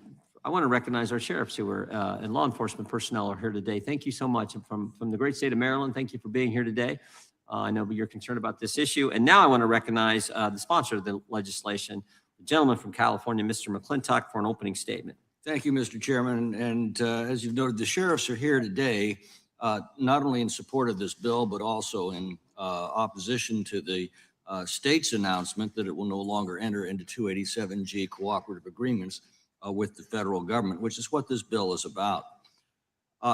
I want to recognize our sheriffs who are and law enforcement personnel are here today. Thank you so much. And from the great state of Maryland, thank you for being here today. I know you're concerned about this issue. And now I want to recognize the sponsor of the legislation, the gentleman from California, Mr. McClintock, for an opening statement. Thank you, Mr. Chairman. And as you've noted, the sheriffs are here today, not only in support of this bill, but also in opposition to the state's announcement that it will no longer enter into 287G cooperative agreements with the federal government, which is what this bill is about.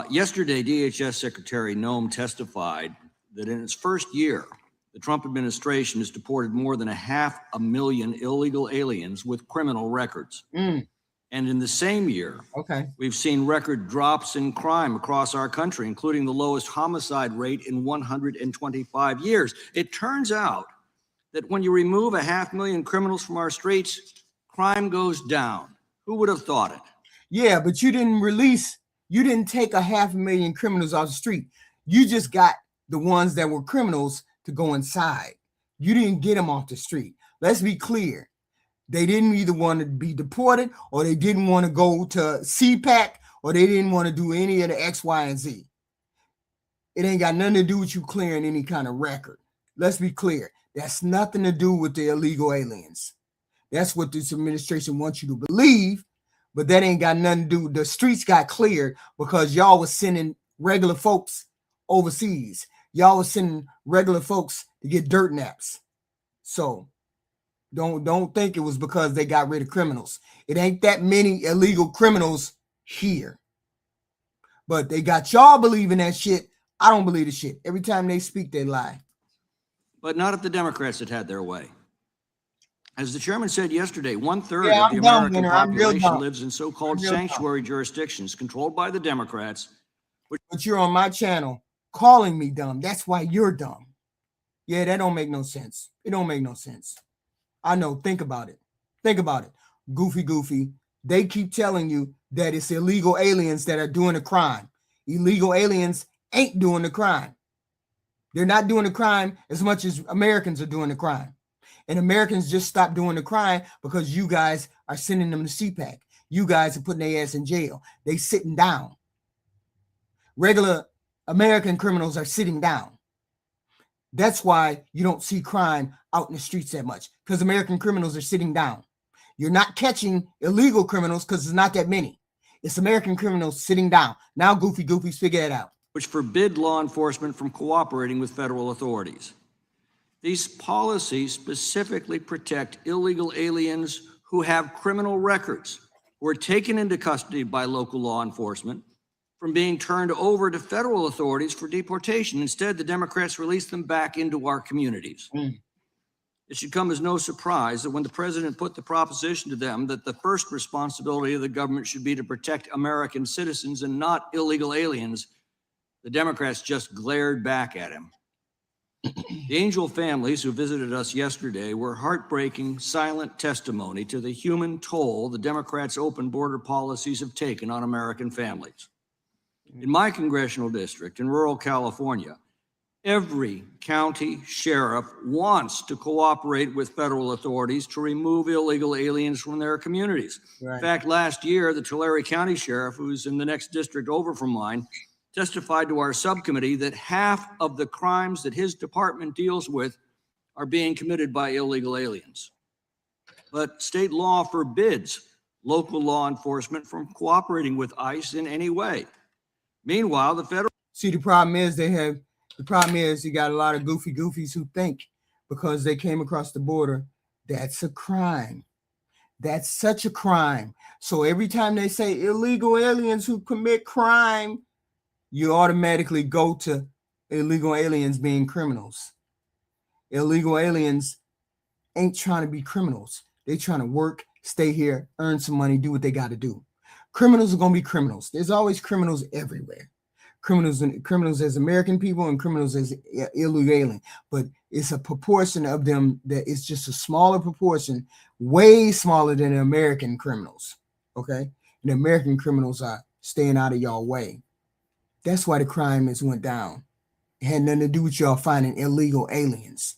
Yesterday, DHS Secretary Noem testified that in its first year, the Trump administration has deported more than 500,000 illegal aliens with criminal records. And in the same year, we've seen record drops in crime across our country, including the lowest homicide rate in 125 years. It turns out that when you remove 500,000 criminals from our streets, crime goes down. Who would have thought it? Yeah, but you didn't take 500,000 criminals off the street. You just got the ones that were criminals to go inside. You didn't get them off the street. Let's be clear. They didn't either want to be deported, or they didn't want to go to CPAC, or they didn't want to do any of the X, Y, and Z. It ain't got nothing to do with you clearing any kind of record. Let's be clear. That's nothing to do with the illegal aliens. That's what this administration wants you to believe, but that ain't got nothing to do. The streets got cleared because y'all was sending regular folks overseas. Y'all was sending regular folks to get dirt naps. So don't think it was because they got rid of criminals. It ain't that many illegal criminals here. But they got y'all believing that shit. I don't believe the shit. Every time they speak, they lie. But not if the Democrats had their way. As the chairman said yesterday, 1/3 Yeah, of the I'm dumb, American Winner. I'm real population dumb. lives in so-called I'm real dumb. sanctuary jurisdictions controlled by the Democrats. But you're on my channel calling me dumb. That's why you're dumb. Yeah, that don't make no sense. It don't make no sense. I know. Think about it. Think about it. Goofy. They keep telling you that it's illegal aliens that are doing the crime. Illegal aliens ain't doing the crime. They're not doing the crime as much as Americans are doing the crime. And Americans just stopped doing the crime because you guys are sending them to CPAC. You guys are putting their ass in jail. They sitting down. Regular American criminals are sitting down. That's why you don't see crime out in the streets that much, because American criminals are sitting down. You're not catching illegal criminals because there's not that many. It's American criminals sitting down. Now, goofies, figure it out. Which forbid law enforcement from cooperating with federal authorities. These policies specifically protect illegal aliens who have criminal records, who are taken into custody by local law enforcement, from being turned over to federal authorities for deportation. Instead, the Democrats release them back into our communities. It should come as no surprise that when the president put the proposition to them that the first responsibility of the government should be to protect American citizens and not illegal aliens, the Democrats just glared back at him. The Angel families who visited us yesterday were heartbreaking, silent testimony to the human toll the Democrats' open border policies have taken on American families. In my congressional district in rural California, every county sheriff wants to cooperate with federal authorities to remove illegal aliens from their communities. Right. In fact, last year, the Tulare County Sheriff, who's in the next district over from mine, testified to our subcommittee that half of the crimes that his department deals with are being committed by illegal aliens. But state law forbids local law enforcement from cooperating with ICE in any way. Meanwhile, the federal... See, the problem is you got a lot of goofies who think because they came across the border, that's a crime. That's such a crime. So every time they say illegal aliens who commit crime, you automatically go to illegal aliens being criminals. Illegal aliens ain't trying to be criminals. They trying to work, stay here, earn some money, do what they got to do. Criminals are going to be criminals. There's always criminals everywhere. Criminals as American people and criminals as illegal alien. But it's a proportion of them that it's just a smaller proportion, way smaller than the American criminals. Okay? And the American criminals are staying out of y'all way. That's why the crime has went down. It had nothing to do with y'all finding illegal aliens.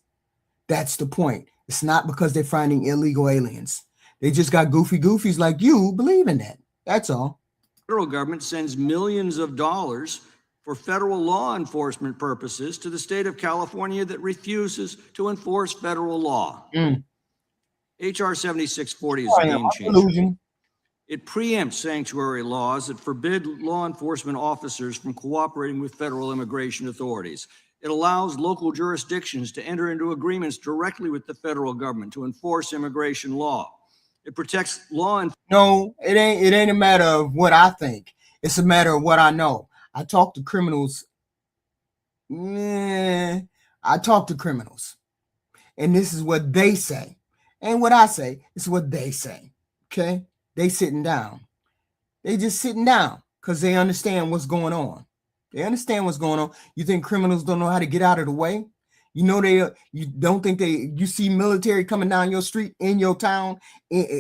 That's the point. It's not because they're finding illegal aliens. They just got goofies like you believe in that. That's all. The federal government sends millions of dollars for federal law enforcement purposes to the state of California that refuses to enforce federal law. HR 7640 is a game changer. It preempts sanctuary laws that forbid law enforcement officers from cooperating with federal immigration authorities. It allows local jurisdictions to enter into agreements directly with the federal government to enforce immigration law. It protects law enforcement. No, it ain't a matter of what I think. It's a matter of what I know. I talk to criminals. I talk to criminals. And this is what they say. And what I say is what they say. Okay? They sitting down. They just sitting down because they understand what's going on. They understand what's going on. You think criminals don't know how to get out of the way? You know, you don't think you see military coming down your street in your town,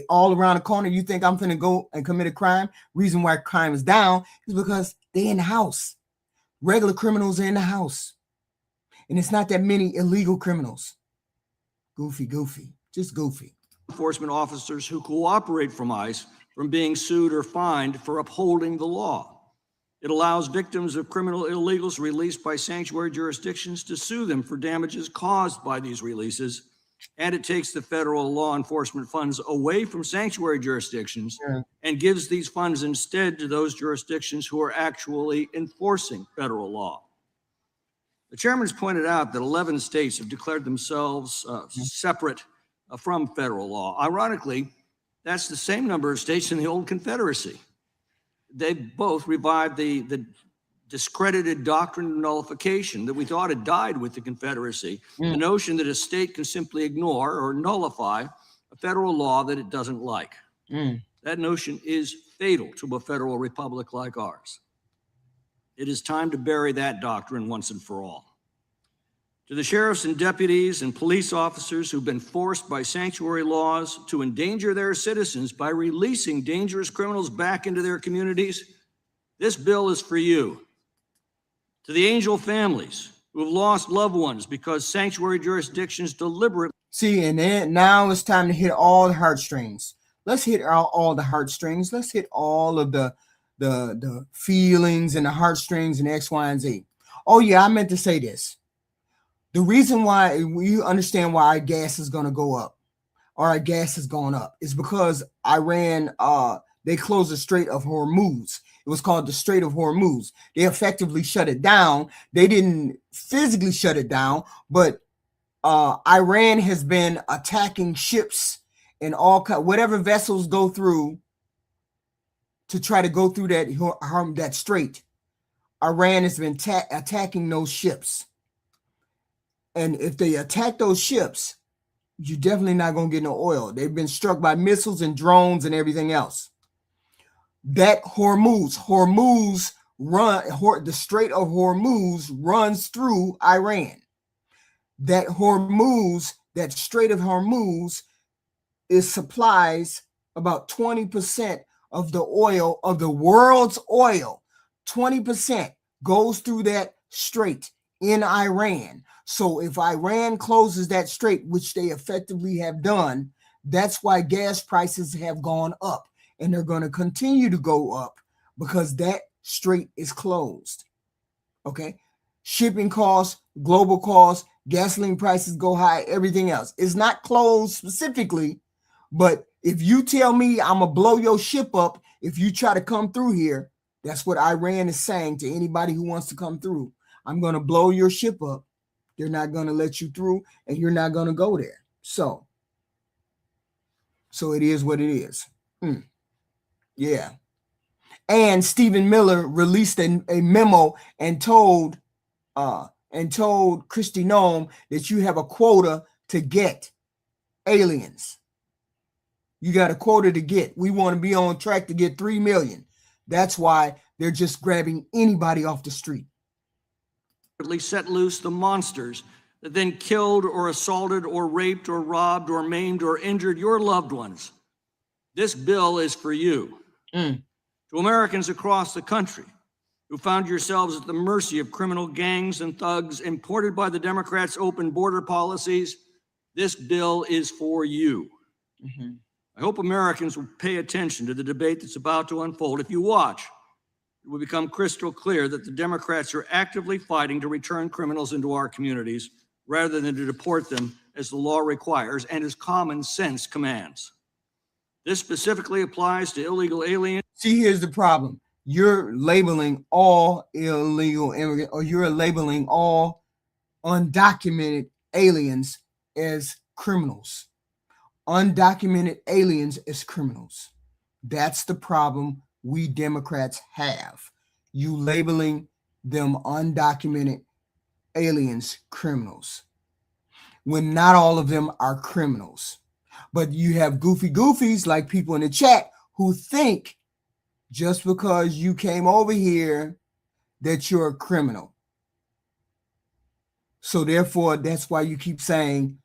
all around the corner. You think I'm finna go and commit a crime? Reason why crime is down is because they in the house. Regular criminals are in the house. And it's not that many illegal criminals. Goofy, just goofy. Enforcement officers who cooperate from ICE from being sued or fined for upholding the law. It allows victims of criminal illegals released by sanctuary jurisdictions to sue them for damages caused by these releases. And it takes the federal law enforcement funds away from sanctuary jurisdictions and gives these funds instead to those jurisdictions who are actually enforcing federal law. The chairman's pointed out that 11 states have declared themselves separate from federal law. Ironically, that's the same number of states in the old Confederacy. They both revived the discredited doctrine of nullification that we thought had died with the Confederacy. The notion that a state can simply ignore or nullify a federal law that it doesn't like. That notion is fatal to a federal republic like ours. It is time to bury that doctrine once and for all. To the sheriffs and deputies and police officers who've been forced by sanctuary laws to endanger their citizens by releasing dangerous criminals back into their communities, this bill is for you. To the Angel families who have lost loved ones because sanctuary jurisdictions deliberately... See, and then now it's time to hit all the heartstrings. Let's hit all the heartstrings. Let's hit all of the the feelings and the heartstrings and X, Y, and Z. Oh yeah, I meant to say this. The reason why you understand why our gas is going to go up, or our gas is going up, is because Iran, they closed the Strait of Hormuz. It was called the Strait of Hormuz. They effectively shut it down. They didn't physically shut it down, but Iran has been attacking ships and whatever vessels go through to try to go through that strait. Iran has been attacking those ships. And if they attack those ships, you're definitely not going to get no oil. They've been struck by missiles and drones and everything else. That the Strait of Hormuz runs through Iran. That Strait of Hormuz supplies about 20% of the oil, of the world's oil. 20% goes through that strait in Iran. So if Iran closes that strait, which they effectively have done, that's why gas prices have gone up, and they're going to continue to go up because that strait is closed. Okay? Shipping costs, global costs, gasoline prices go high, everything else. It's not closed specifically, but if you tell me I'm going to blow your ship up if you try to come through here, that's what Iran is saying to anybody who wants to come through. I'm going to blow your ship up. They're not going to let you through, and you're not going to go there. So it is what it is. Yeah. And Stephen Miller released a memo and told Kristi Noem that you have a quota to get aliens. You got a quota to get. We want to be on track to get 3 million. That's why they're just grabbing anybody off the street. Set loose the monsters that then killed or assaulted or raped or robbed or maimed or injured your loved ones. This bill is for you. To Americans across the country who found yourselves at the mercy of criminal gangs and thugs imported by the Democrats' open border policies, this bill is for you. I hope Americans will pay attention to the debate that's about to unfold. If you watch, it will become crystal clear that the Democrats are actively fighting to return criminals into our communities rather than to deport them as the law requires and as common sense commands. This specifically applies to illegal aliens. See, here's the problem. You're labeling all illegal immigrants, or you're labeling all undocumented aliens as criminals. Undocumented aliens as criminals. That's the problem we Democrats have. You labeling them undocumented aliens criminals, when not all of them are criminals. But you have goofies like people in the chat who think just because you came over here that you're a criminal. So therefore, that's why you keep saying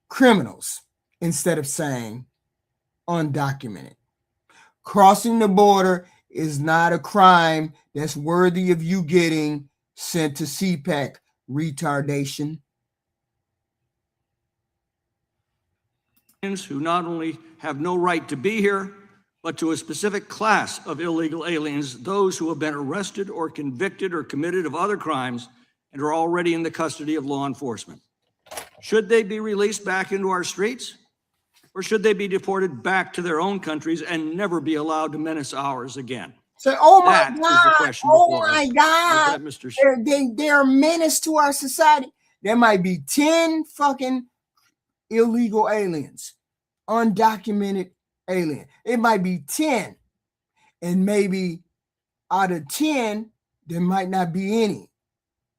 criminals instead of saying undocumented. Crossing the border is not a crime that's worthy of you getting sent to CPAC, retardation. Who not only have no right to be here, but to a specific class of illegal aliens, those who have been arrested or convicted or committed of other crimes and are already in the custody of law enforcement. Should they be released back into our streets? Or should they be deported back to their own countries and never be allowed to menace ours again? So, oh my That is the God, question oh before my us. God, With that, Mr. they're a menace to our society. There might be 10 fucking illegal aliens, undocumented alien. It might be 10, and maybe out of 10, there might not be any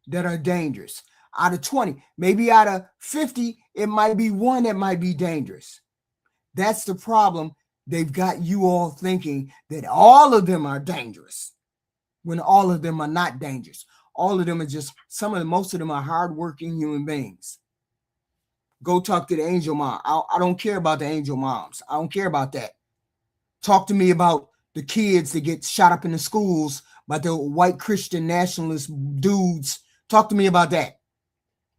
that are dangerous. Out of 20, maybe out of 50, it might be one that might be dangerous. That's the problem. They've got you all thinking that all of them are dangerous when all of them are not dangerous. All of them are just, most of them are hardworking human beings. Go talk to the angel mom. I don't care about the angel moms. I don't care about that. Talk to me about the kids that get shot up in the schools by the white Christian nationalist dudes. Talk to me about that.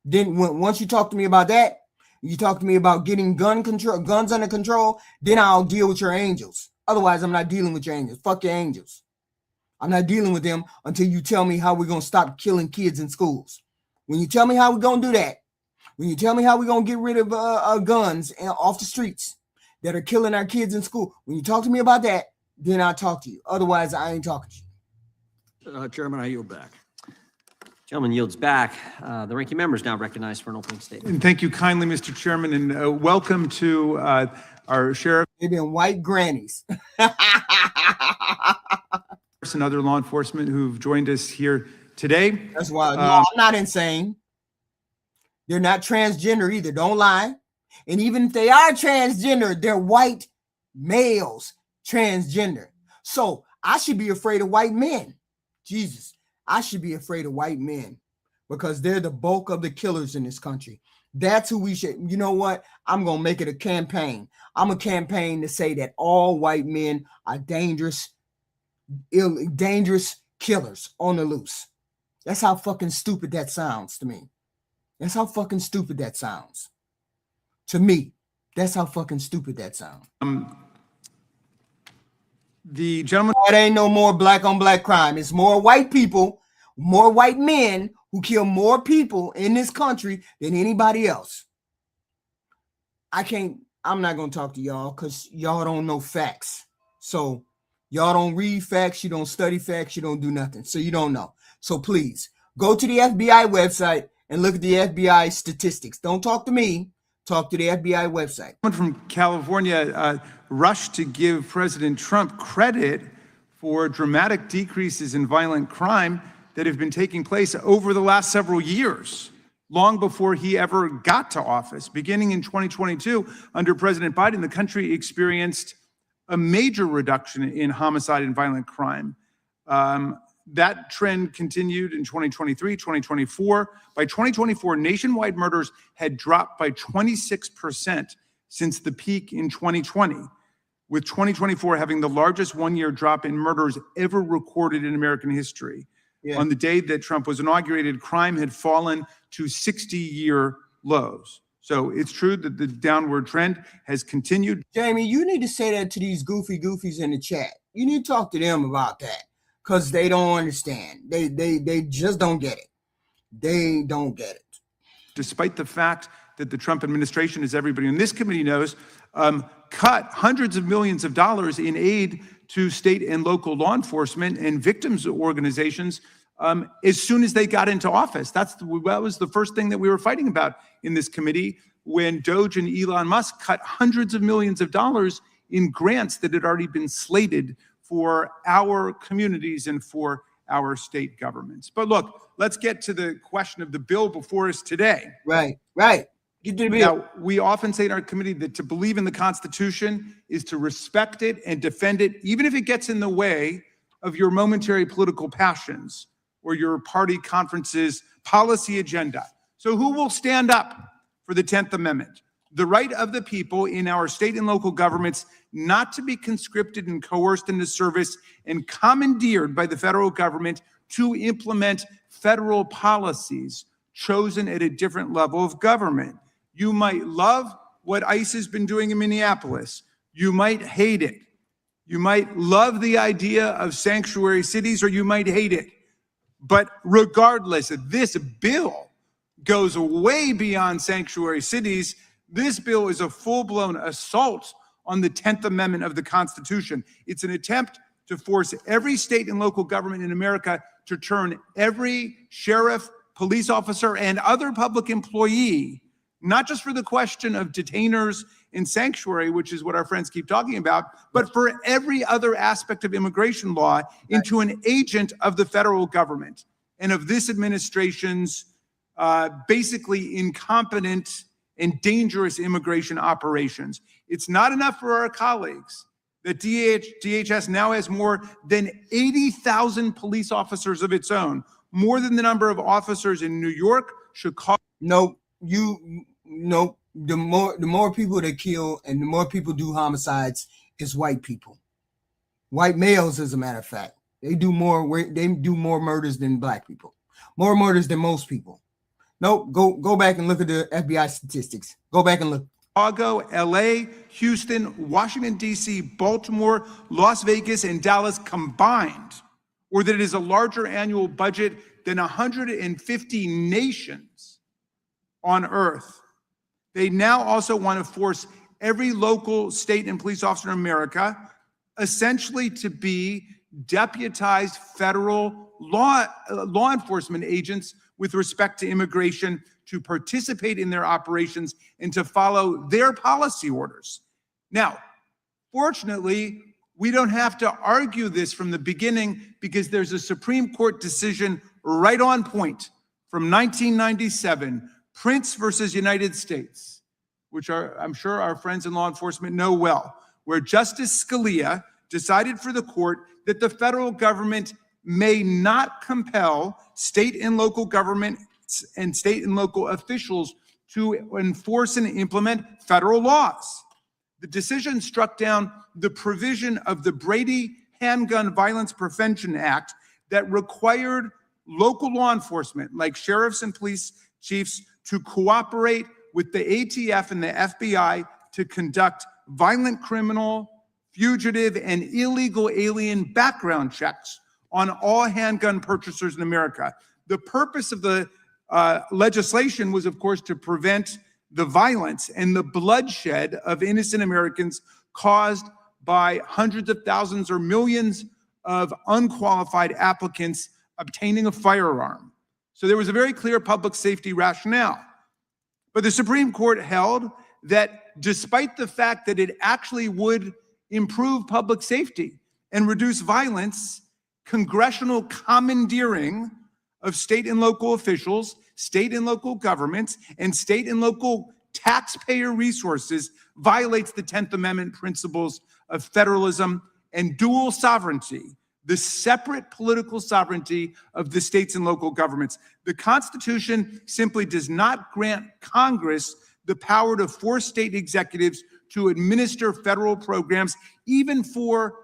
Then once you talk to me about that, you talk to me about getting guns under control, then I'll deal with your angels. Otherwise, I'm not dealing with your angels. Fuck your angels. I'm not dealing with them until you tell me how we're going to stop killing kids in schools. When you tell me how we're going to do that, when you tell me how we're going to get rid of guns off the streets that are killing our kids in school, when you talk to me about that, then I'll talk to you. Otherwise, I ain't talking to you. Chairman, I yield back. Gentleman yields back. The ranking member is now recognized for an opening statement. And thank you kindly, Mr. Chairman, and welcome to our sheriff. They've been white grannies. And other law enforcement who've joined us here today. That's why. No, I'm not insane. They're not transgender either. Don't lie. And even if they are transgender, they're white males transgender. So I should be afraid of white men. Jesus, I should be afraid of white men because they're the bulk of the killers in this country. That's who we should. You know what? I'm going to make it a campaign. I'm a campaign to say that all white men are dangerous killers on the loose. That's how fucking stupid that sounds to me. That's how fucking stupid that sounds. To me, that's how fucking stupid that sounds. The gentleman... It ain't no more black on black crime. It's more white people, more white men who kill more people in this country than anybody else. I'm not going to talk to y'all because y'all don't know facts. So y'all don't read facts. You don't study facts. You don't do nothing. So you don't know. So please go to the FBI website and look at the FBI statistics. Don't talk to me. Talk to the FBI website. Someone from California rushed to give President Trump credit for dramatic decreases in violent crime that have been taking place over the last several years, long before he ever got to office. Beginning in 2022, under President Biden, the country experienced a major reduction in homicide and violent crime. That trend continued in 2023, 2024. By 2024, nationwide murders had dropped by 26% since the peak in 2020, with 2024 having the largest one-year drop in murders ever recorded in American history. Yeah. On the day that Trump was inaugurated, crime had fallen to 60-year lows. So it's true that the downward trend has continued. Jamie, you need to say that to these goofies in the chat. You need to talk to them about that. Because they don't understand. They just don't get it. They don't get it. Despite the fact that the Trump administration, as everybody in this committee knows, cut hundreds of millions of dollars in aid to state and local law enforcement and victims organizations as soon as they got into office. That was the first thing that we were fighting about in this committee when Doge and Elon Musk cut hundreds of millions of dollars in grants that had already been slated for our communities and for our state governments. But look, let's get to the question of the bill before us today. Right. Get to the bill. Now, we often say in our committee that to believe in the Constitution is to respect it and defend it, even if it gets in the way of your momentary political passions or your party conference's policy agenda. So who will stand up for the 10th Amendment? The right of the people in our state and local governments not to be conscripted and coerced into service and commandeered by the federal government to implement federal policies chosen at a different level of government. You might love what ICE has been doing in Minneapolis. You might hate it. You might love the idea of sanctuary cities, or you might hate it. But regardless, this bill goes way beyond sanctuary cities. This bill is a full-blown assault on the 10th Amendment of the Constitution. It's an attempt to force every state and local government in America to turn every sheriff, police officer, and other public employee, not just for the question of detainers in sanctuary, which is what our friends keep talking about, but for every other aspect of immigration law, into an agent of the federal government and of this administration's basically incompetent and dangerous immigration operations. It's not enough for our colleagues that DHS now has more than 80,000 police officers of its own, more than the number of officers in New York, Chicago. No, the more people that kill and the more people do homicides is white people. White males, as a matter of fact. They do more murders than black people. More murders than most people. No, go back and look at the FBI statistics. Go back and look. Chicago, LA, Houston, Washington, D.C., Baltimore, Las Vegas, and Dallas combined or that it is a larger annual budget than 150 nations on earth. They now also want to force every local, state, and police officer in America essentially to be deputized federal law enforcement agents with respect to immigration, to participate in their operations and to follow their policy orders. Now, fortunately, we don't have to argue this from the beginning because there's a Supreme Court decision right on point from 1997, Prince versus United States, which I'm sure our friends in law enforcement know well, where Justice Scalia decided for the court that the federal government may not compel state and local governments and state and local officials to enforce and implement federal laws. The decision struck down the provision of the Brady Handgun Violence Prevention Act that required local law enforcement, like sheriffs and police chiefs, to cooperate with the ATF and the FBI to conduct violent criminal, fugitive, and illegal alien background checks on all handgun purchasers in America. The purpose of the legislation was, of course, to prevent the violence and the bloodshed of innocent Americans caused by hundreds of thousands or millions of unqualified applicants obtaining a firearm. So there was a very clear public safety rationale. But the Supreme Court held that despite the fact that it actually would improve public safety and reduce violence, congressional commandeering of state and local officials, state and local governments, and state and local taxpayer resources violates the 10th Amendment principles of federalism and dual sovereignty, the separate political sovereignty of the states and local governments. The Constitution simply does not grant Congress the power to force state executives to administer federal programs, even for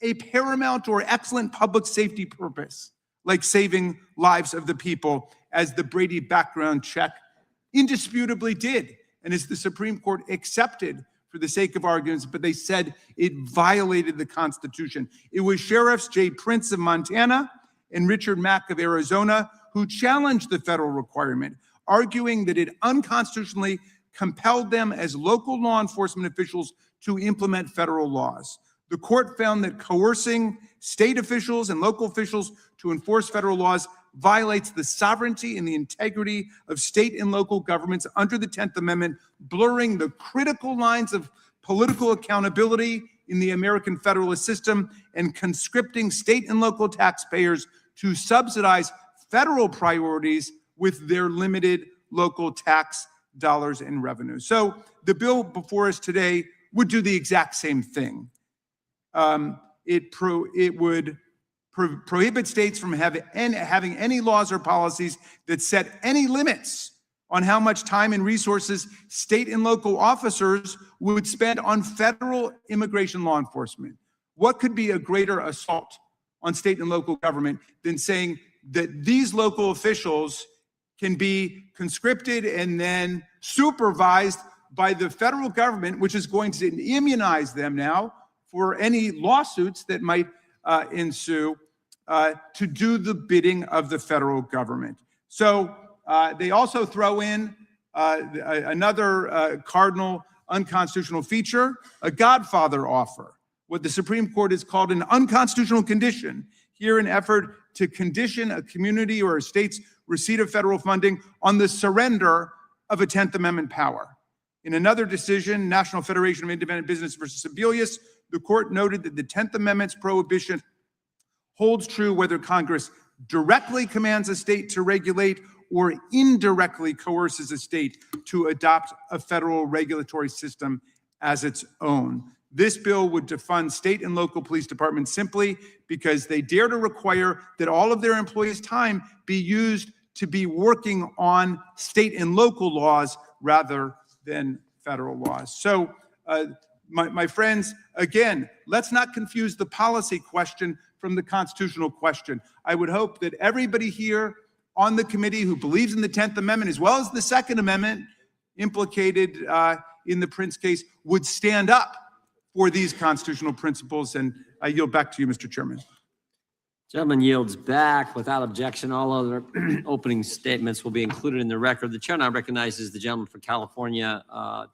a paramount or excellent public safety purpose, like saving lives of the people, as the Brady background check indisputably did, and as the Supreme Court accepted for the sake of arguments, but they said it violated the Constitution. It was Sheriffs Jay Prince of Montana and Richard Mack of Arizona who challenged the federal requirement, arguing that it unconstitutionally compelled them as local law enforcement officials to implement federal laws. The court found that coercing state officials and local officials to enforce federal laws violates the sovereignty and the integrity of state and local governments under the 10th Amendment, blurring the critical lines of political accountability in the American federalist system and conscripting state and local taxpayers to subsidize federal priorities with their limited local tax dollars and revenue. So the bill before us today would do the exact same thing. It would prohibit states from having any laws or policies that set any limits on how much time and resources state and local officers would spend on federal immigration law enforcement. What could be a greater assault on state and local government than saying that these local officials can be conscripted and then supervised by the federal government, which is going to immunize them now for any lawsuits that might ensue, to do the bidding of the federal government. So they also throw in another cardinal unconstitutional feature, a Godfather offer, what the Supreme Court has called an unconstitutional condition, here an effort to condition a community or a state's receipt of federal funding on the surrender of a 10th Amendment power. In another decision, National Federation of Independent Business versus Sebelius, the court noted that the 10th Amendment's prohibition holds true whether Congress directly commands a state to regulate or indirectly coerces a state to adopt a federal regulatory system as its own. This bill would defund state and local police departments simply because they dare to require that all of their employees' time be used to be working on state and local laws rather than federal laws. So, my friends, again, let's not confuse the policy question from the constitutional question. I would hope that everybody here on the committee who believes in the 10th Amendment, as well as the Second Amendment implicated in the Prince case, would stand up for these constitutional principles. And I yield back to you, Mr. Chairman. Gentleman yields back without objection. All other opening statements will be included in the record. The chair now recognizes the gentleman from California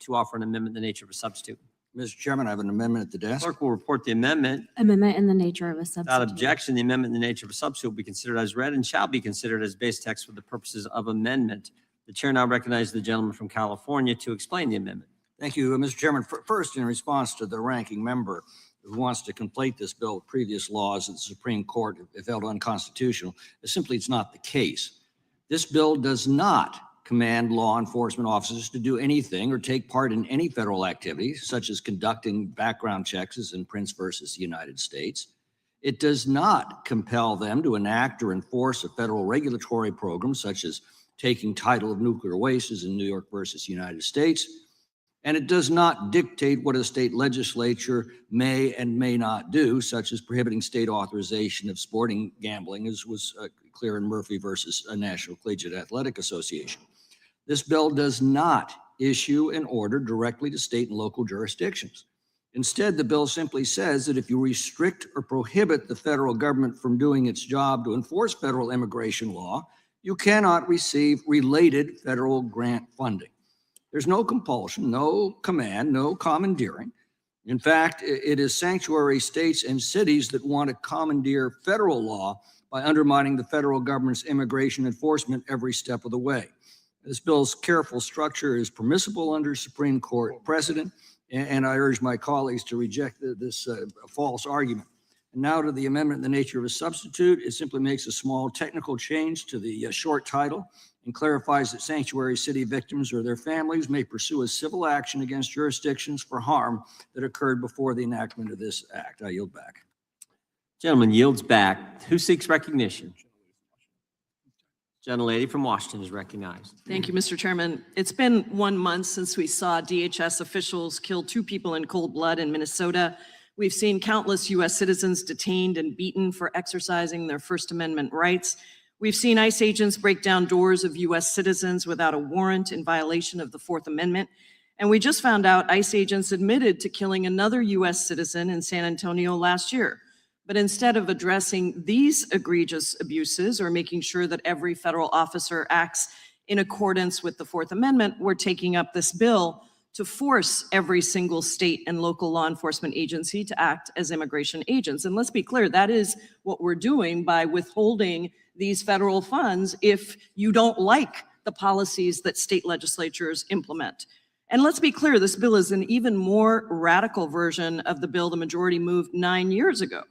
to offer an amendment in the nature of a substitute. Mr. Chairman, I have an amendment at the desk. Clerk will report the amendment. Amendment in the nature of a substitute. Without objection, the amendment in the nature of a substitute will be considered as read and shall be considered as base text for the purposes of amendment. The chair now recognizes the gentleman from California to explain the amendment. Thank you, Mr. Chairman. First, in response to the ranking member who wants to conflate this bill with previous laws that the Supreme Court have held unconstitutional, simply it's not the case. This bill does not command law enforcement officers to do anything or take part in any federal activity, such as conducting background checks as in Prince versus the United States. It does not compel them to enact or enforce a federal regulatory program, such as taking title of nuclear waste as in New York versus United States. And it does not dictate what a state legislature may and may not do, such as prohibiting state authorization of sporting gambling, as was clear in Murphy versus National Collegiate Athletic Association. This bill does not issue an order directly to state and local jurisdictions. Instead, the bill simply says that if you restrict or prohibit the federal government from doing its job to enforce federal immigration law, you cannot receive related federal grant funding. There's no compulsion, no command, no commandeering. In fact, it is sanctuary states and cities that want to commandeer federal law by undermining the federal government's immigration enforcement every step of the way. This bill's careful structure is permissible under Supreme Court precedent, and I urge my colleagues to reject this false argument. And now to the amendment in the nature of a substitute. It simply makes a small technical change to the short title and clarifies that sanctuary city victims or their families may pursue a civil action against jurisdictions for harm that occurred before the enactment of this act. I yield back. Gentleman yields back. Who seeks recognition? Gentlelady from Washington is recognized. Thank you, Mr. Chairman. It's been 1 month since we saw DHS officials kill 2 people in cold blood in Minnesota. We've seen countless U.S. citizens detained and beaten for exercising their First Amendment rights. We've seen ICE agents break down doors of U.S. citizens without a warrant in violation of the Fourth Amendment. And we just found out ICE agents admitted to killing another U.S. citizen in San Antonio last year. But instead of addressing these egregious abuses or making sure that every federal officer acts in accordance with the Fourth Amendment, we're taking up this bill to force every single state and local law enforcement agency to act as immigration agents. And let's be clear, that is what we're doing by withholding these federal funds if you don't like the policies that state legislatures implement. And let's be clear, this bill is an even more radical version of the bill the majority moved 9 years ago.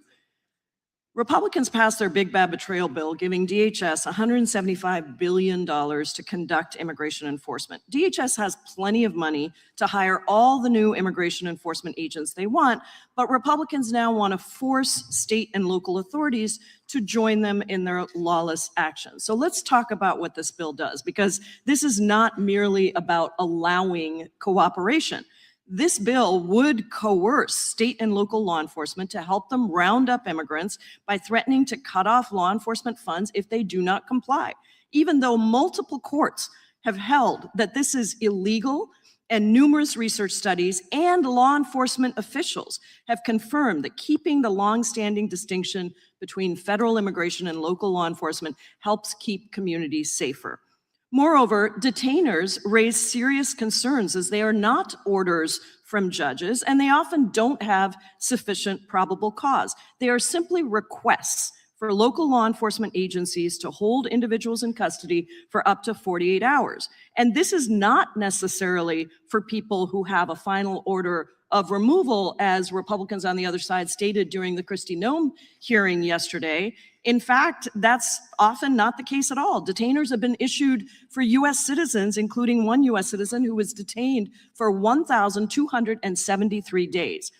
Republicans passed their big bad betrayal bill, giving DHS $175 billion to conduct immigration enforcement. DHS has plenty of money to hire all the new immigration enforcement agents they want, but Republicans now want to force state and local authorities to join them in their lawless actions. So let's talk about what this bill does, because this is not merely about allowing cooperation. This bill would coerce state and local law enforcement to help them round up immigrants by threatening to cut off law enforcement funds if they do not comply, even though multiple courts have held that this is illegal, and numerous research studies and law enforcement officials have confirmed that keeping the longstanding distinction between federal immigration and local law enforcement helps keep communities safer. Moreover, detainers raise serious concerns as they are not orders from judges, and they often don't have sufficient probable cause. They are simply requests for local law enforcement agencies to hold individuals in custody for up to 48 hours. And this is not necessarily for people who have a final order of removal, as Republicans on the other side stated during the Kristi Noem hearing yesterday. In fact, that's often not the case at all. Detainers have been issued for U.S. citizens, including one U.S. citizen who was detained for 1,273 days.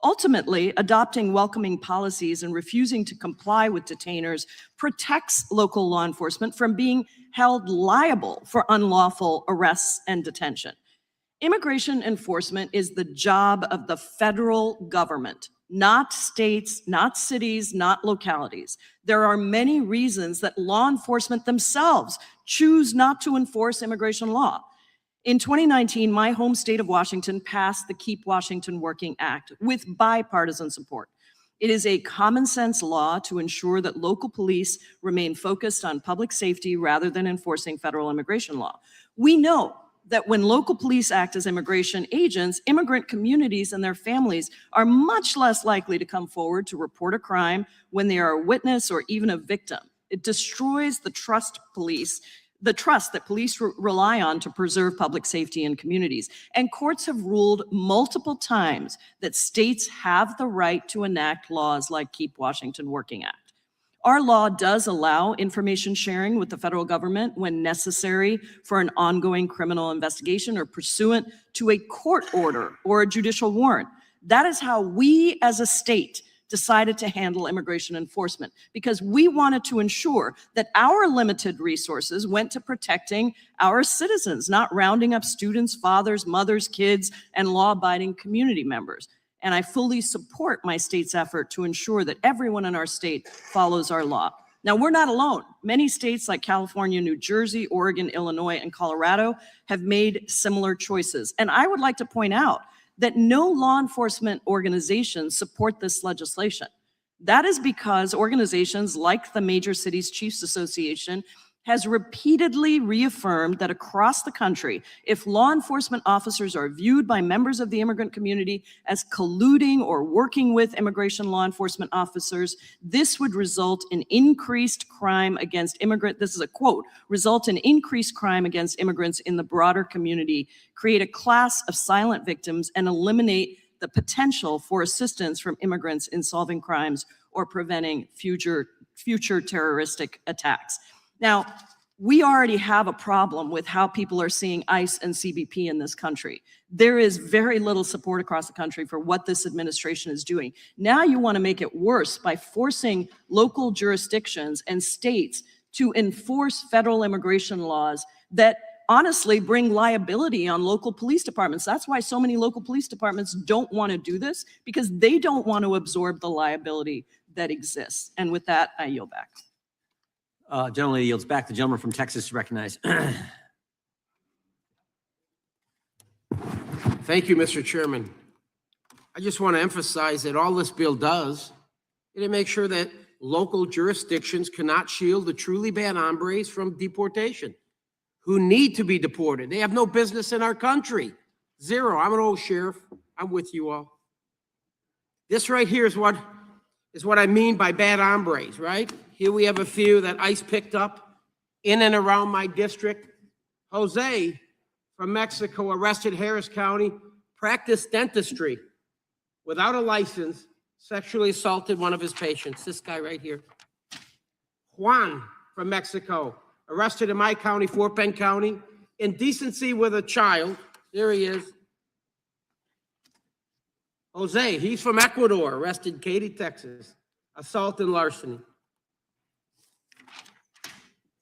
Ultimately, adopting welcoming policies and refusing to comply with detainers protects local law enforcement from being held liable for unlawful arrests and detention. Immigration enforcement is the job of the federal government, not states, not cities, not localities. There are many reasons that law enforcement themselves choose not to enforce immigration law. In 2019, my home state of Washington passed the Keep Washington Working Act with bipartisan support. It is a common sense law to ensure that local police remain focused on public safety rather than enforcing federal immigration law. We know that when local police act as immigration agents, immigrant communities and their families are much less likely to come forward to report a crime when they are a witness or even a victim. It destroys the trust that police rely on to preserve public safety in communities. And courts have ruled multiple times that states have the right to enact laws like Keep Washington Working Act. Our law does allow information sharing with the federal government when necessary for an ongoing criminal investigation or pursuant to a court order or a judicial warrant. That is how we as a state decided to handle immigration enforcement, because we wanted to ensure that our limited resources went to protecting our citizens, not rounding up students, fathers, mothers, kids, and law-abiding community members. And I fully support my state's effort to ensure that everyone in our state follows our law. Now, we're not alone. Many states like California, New Jersey, Oregon, Illinois, and Colorado have made similar choices. And I would like to point out that no law enforcement organizations support this legislation. That is because organizations like the Major Cities Chiefs Association has repeatedly reaffirmed that across the country, if law enforcement officers are viewed by members of the immigrant community as colluding or working with immigration law enforcement officers, this would result in increased crime against immigrants. This is a quote, result in increased crime against immigrants in the broader community, create a class of silent victims, and eliminate the potential for assistance from immigrants in solving crimes or preventing future terroristic attacks. Now, we already have a problem with how people are seeing ICE and CBP in this country. There is very little support across the country for what this administration is doing. Now you want to make it worse by forcing local jurisdictions and states to enforce federal immigration laws that honestly bring liability on local police departments. That's why so many local police departments don't want to do this, because they don't want to absorb the liability that exists. And with that, I yield back. Gentleman yields back. The gentleman from Texas is recognized. Thank you, Mr. Chairman. I just want to emphasize that all this bill does is to make sure that local jurisdictions cannot shield the truly bad hombres from deportation, who need to be deported. They have no business in our country. Zero. I'm an old sheriff. I'm with you all. This right here is what I mean by bad hombres, right? Here we have a few that ICE picked up in and around my district. Jose from Mexico, arrested Harris County, practiced dentistry without a license, sexually assaulted one of his patients. This guy right here. Juan from Mexico, arrested in my county, Fort Bend County, indecency with a child. There he is. Jose, he's from Ecuador, arrested in Katy, Texas, assault and larceny.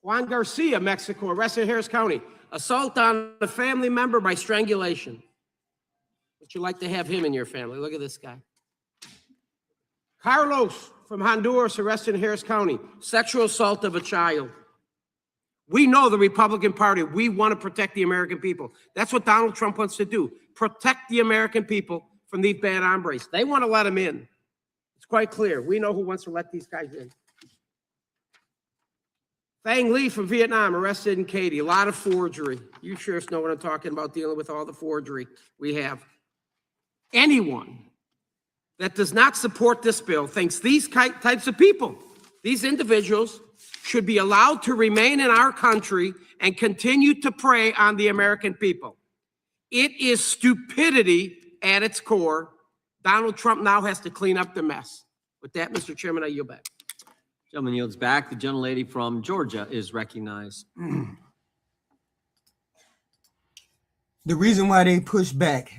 Juan Garcia, Mexico, arrested in Harris County, assault on a family member by strangulation. Would you like to have him in your family? Look at this guy. Carlos from Honduras, arrested in Harris County, sexual assault of a child. We know the Republican Party, we want to protect the American people. That's what Donald Trump wants to do, protect the American people from these bad hombres. They want to let them in. It's quite clear. We know who wants to let these guys in. Thang Lee from Vietnam, arrested in Katy. A lot of forgery. You sure know what I'm talking about, dealing with all the forgery we have. Anyone that does not support this bill thinks these types of people, these individuals, should be allowed to remain in our country and continue to prey on the American people. It is stupidity at its core. Donald Trump now has to clean up the mess. With that, Mr. Chairman, I yield back. Gentleman yields back. The gentlelady from Georgia is recognized. The reason why they push back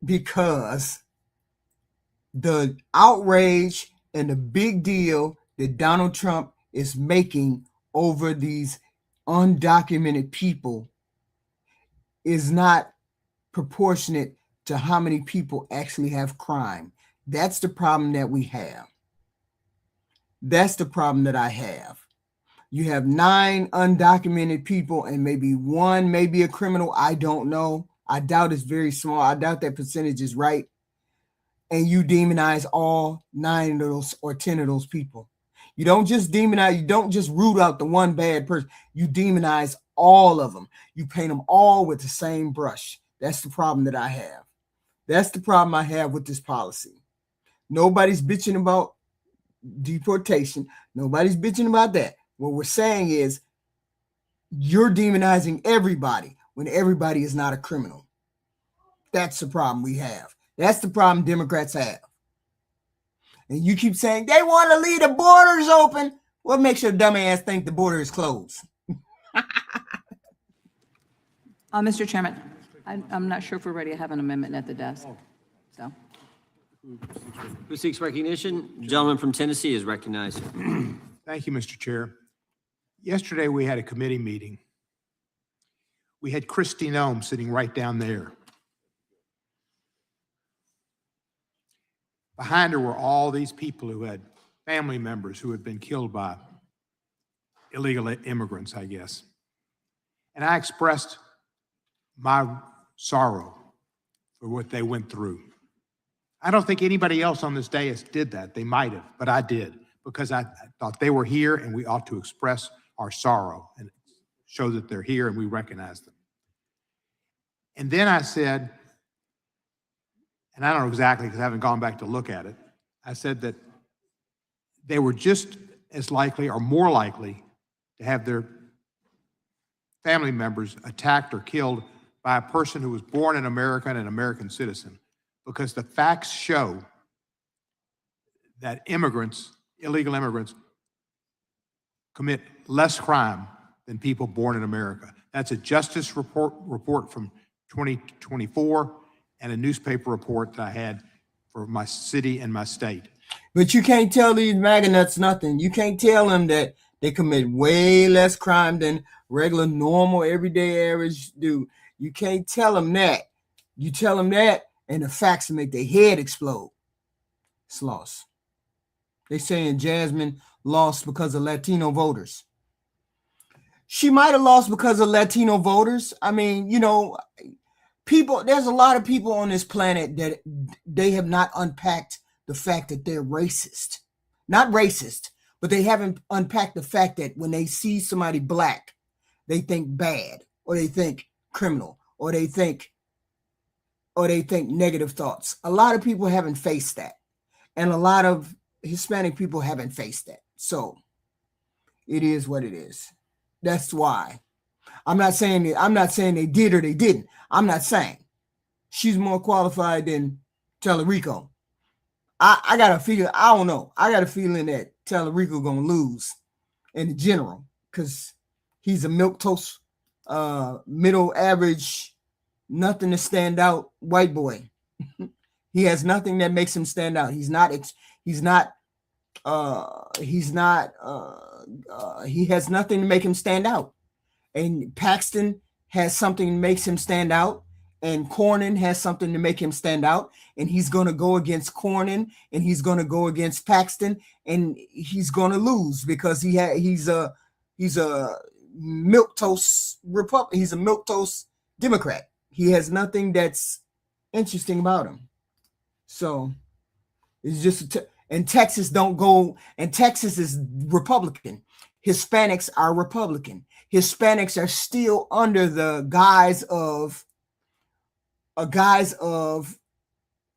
because the outrage and the big deal that Donald Trump is making over these undocumented people is not proportionate to how many people actually have crime. That's the problem that we have. That's the problem that I have. You have 9 undocumented people and maybe one, maybe a criminal. I don't know. I doubt it's very small. I doubt that percentage is right. and you demonize all 9 of those or 10 of those people. You don't just demonize, you don't just root out the one bad person. You demonize all of them. You paint them all with the same brush. That's the problem that I have. That's the problem I have with this policy. Nobody's bitching about deportation. Nobody's bitching about that. What we're saying is you're demonizing everybody when everybody is not a criminal. That's the problem we have. That's the problem Democrats have. And you keep saying they want to leave the borders open. What makes your dumbass think the border is closed? Mr. Chairman, I'm not sure if we're ready to have an amendment at the desk. So, Who seeks recognition? The gentleman from Tennessee is recognized. Thank you, Mr. Chair. Yesterday, we had a committee meeting. We had Kristi Noem sitting right down there. Behind her were all these people who had family members who had been killed by illegal immigrants, I guess. And I expressed my sorrow for what they went through. I don't think anybody else on this dais did that. They might have, but I did, because I thought they were here and we ought to express our sorrow and show that they're here and we recognize them. And then I said, and I don't know exactly because I haven't gone back to look at it, I said that they were just as likely or more likely to have their family members attacked or killed by a person who was born in America and an American citizen, because the facts show that immigrants, illegal immigrants, commit less crime than people born in America. That's a justice report from 2024 and a newspaper report that I had for my city and my state. But you can't tell these MAGA nuts nothing. You can't tell them that they commit way less crime than regular, normal, everyday, average dude. You can't tell them that. You tell them that, and the facts make their head explode. It's lost. They saying Jasmine lost because of Latino voters. She might have lost because of Latino voters. I mean, you know, people, there's a lot of people on this planet that they have not unpacked the fact that they're racist. Not racist, but they haven't unpacked the fact that when they see somebody black, they think bad, or they think criminal, or they think negative thoughts. A lot of people haven't faced that. And a lot of Hispanic people haven't faced that. So it is what it is. That's why. I'm not saying they did or they didn't. I'm not saying. She's more qualified than Tellerico. I got a feeling, I don't know. I got a feeling that Tellerico gonna lose in the general because he's a milquetoast, middle average, nothing to stand out white boy. He has nothing that makes him stand out. He has nothing to make him stand out. And Paxton has something that makes him stand out. And Cornyn has something to make him stand out. And he's going to go against Cornyn, and he's going to go against Paxton, and he's going to lose because he's a milquetoast Republican. He's a milquetoast Democrat. He has nothing that's interesting about him. So it's just and Texas don't go, and Texas is Republican. Hispanics are Republican. Hispanics are still under the guise of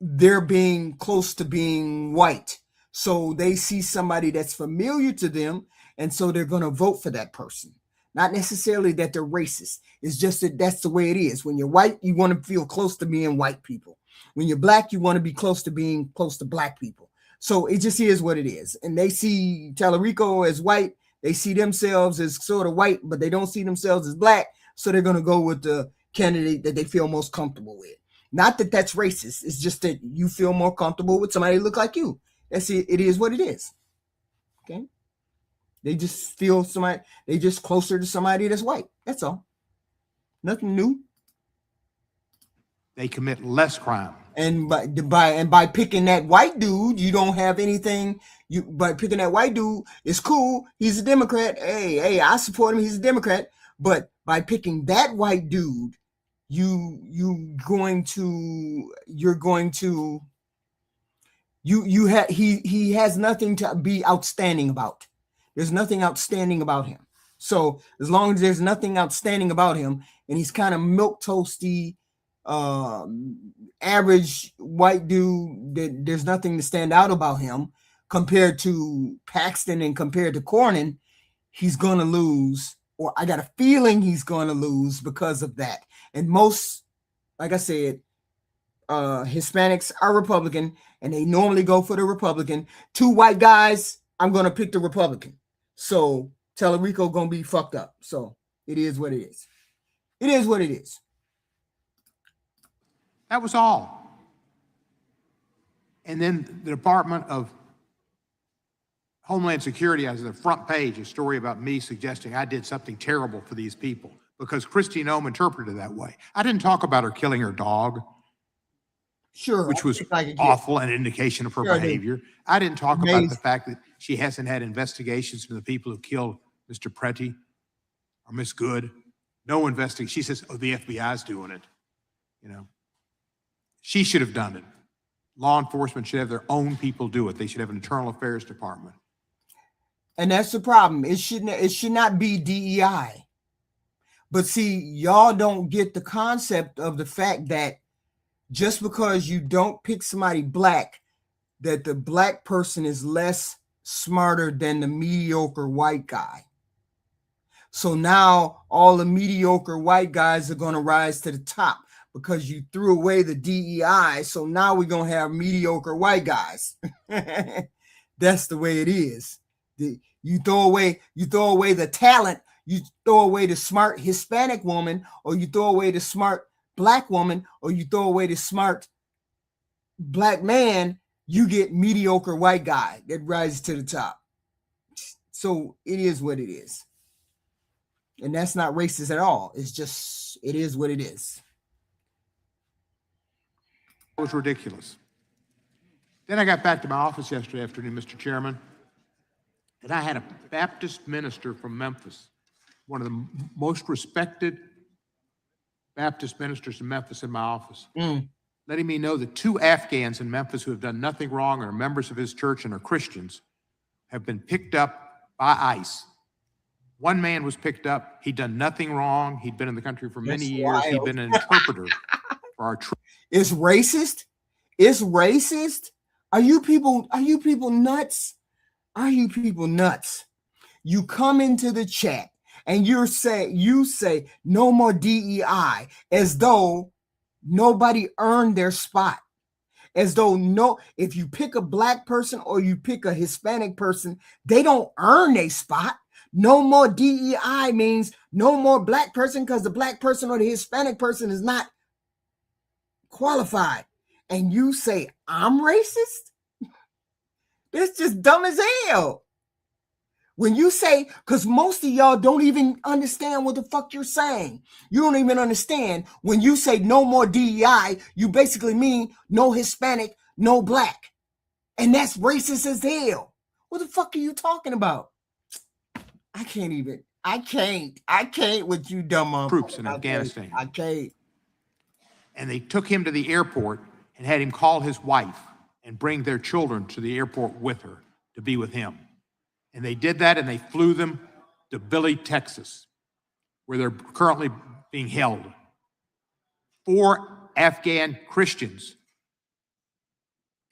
they're being close to being white. So they see somebody that's familiar to them, and so they're going to vote for that person. Not necessarily that they're racist. It's just that that's the way it is. When you're white, you want to feel close to being white people. When you're black, you want to be close to being close to black people. So it just is what it is. And they see Tellerico as white. They see themselves as sort of white, but they don't see themselves as black. So they're going to go with the candidate that they feel most comfortable with. Not that that's racist. It's just that you feel more comfortable with somebody who look like you. That's it. It is what it is. Okay. They just feel they just closer to somebody that's white. That's all. Nothing new. They commit less crime. And by picking that white dude, you don't have anything. By picking that white dude, it's cool. He's a Democrat. Hey, I support him. He's a Democrat. But by picking that white dude, you're going to He has nothing to be outstanding about. There's nothing outstanding about him. So as long as there's nothing outstanding about him, and he's kind of milk toasty, average white dude, that there's nothing to stand out about him compared to Paxton and compared to Cornyn, he's gonna lose, or I got a feeling he's gonna lose because of that. And most, like I said, Hispanics are Republican, and they normally go for the Republican. 2 white guys, I'm gonna pick the Republican. So Tellerico gonna be fucked up. So it is what it is. It is what it is. That was all. And then the Department of Homeland Security has the front page a story about me suggesting I did something terrible for these people because Kristi Noem interpreted it that way. I didn't talk about her killing her dog. Sure. Which was awful, an indication of her behavior. I didn't talk about the fact that she hasn't had investigations into the people who killed Mr. Preti or Miss Good. No investigation. She says, oh, the FBI's doing it. You know, she should have done it. Law enforcement should have their own people do it. They should have an internal affairs department. And that's the problem. It should not be DEI. But see, y'all don't get the concept of the fact that just because you don't pick somebody black, that the black person is less smarter than the mediocre white guy. So now all the mediocre white guys are going to rise to the top because you threw away the DEI. So now we're going to have mediocre white guys. That's the way it is. You throw away the talent, you throw away the smart Hispanic woman, or you throw away the smart black woman, or you throw away the smart black man, you get mediocre white guy that rises to the top. So it is what it is. And that's not racist at all. It's just, it is what it is. It was ridiculous. Then I got back to my office yesterday afternoon, Mr. Chairman, and I had a Baptist minister from Memphis, one of the most respected Baptist ministers in Memphis, in my office, letting me know that 2 Afghans in Memphis who have done nothing wrong and are members of his church and are Christians have been picked up by ICE. One man was picked up. He'd done nothing wrong. He'd been in the country for many years. He'd been an interpreter for our troops. It's racist. It's racist. Are you people nuts? Are you people nuts? You come into the chat and you say no more DEI, as though nobody earned their spot. As though if you pick a black person or you pick a Hispanic person, they don't earn a spot. No more DEI means no more black person because the black person or the Hispanic person is not qualified. And you say, I'm racist? That's just dumb as hell. When you say, because most of y'all don't even understand what the fuck you're saying. You don't even understand. When you say no more DEI, you basically mean no Hispanic, no black. And that's racist as hell. What the fuck are you talking about? I can't with you dumb troops in Afghanistan. I can't. And they took him to the airport and had him call his wife and bring their children to the airport with her to be with him. And they did that, and they flew them to Billy, Texas, where they're currently being held. 4 Afghan Christians,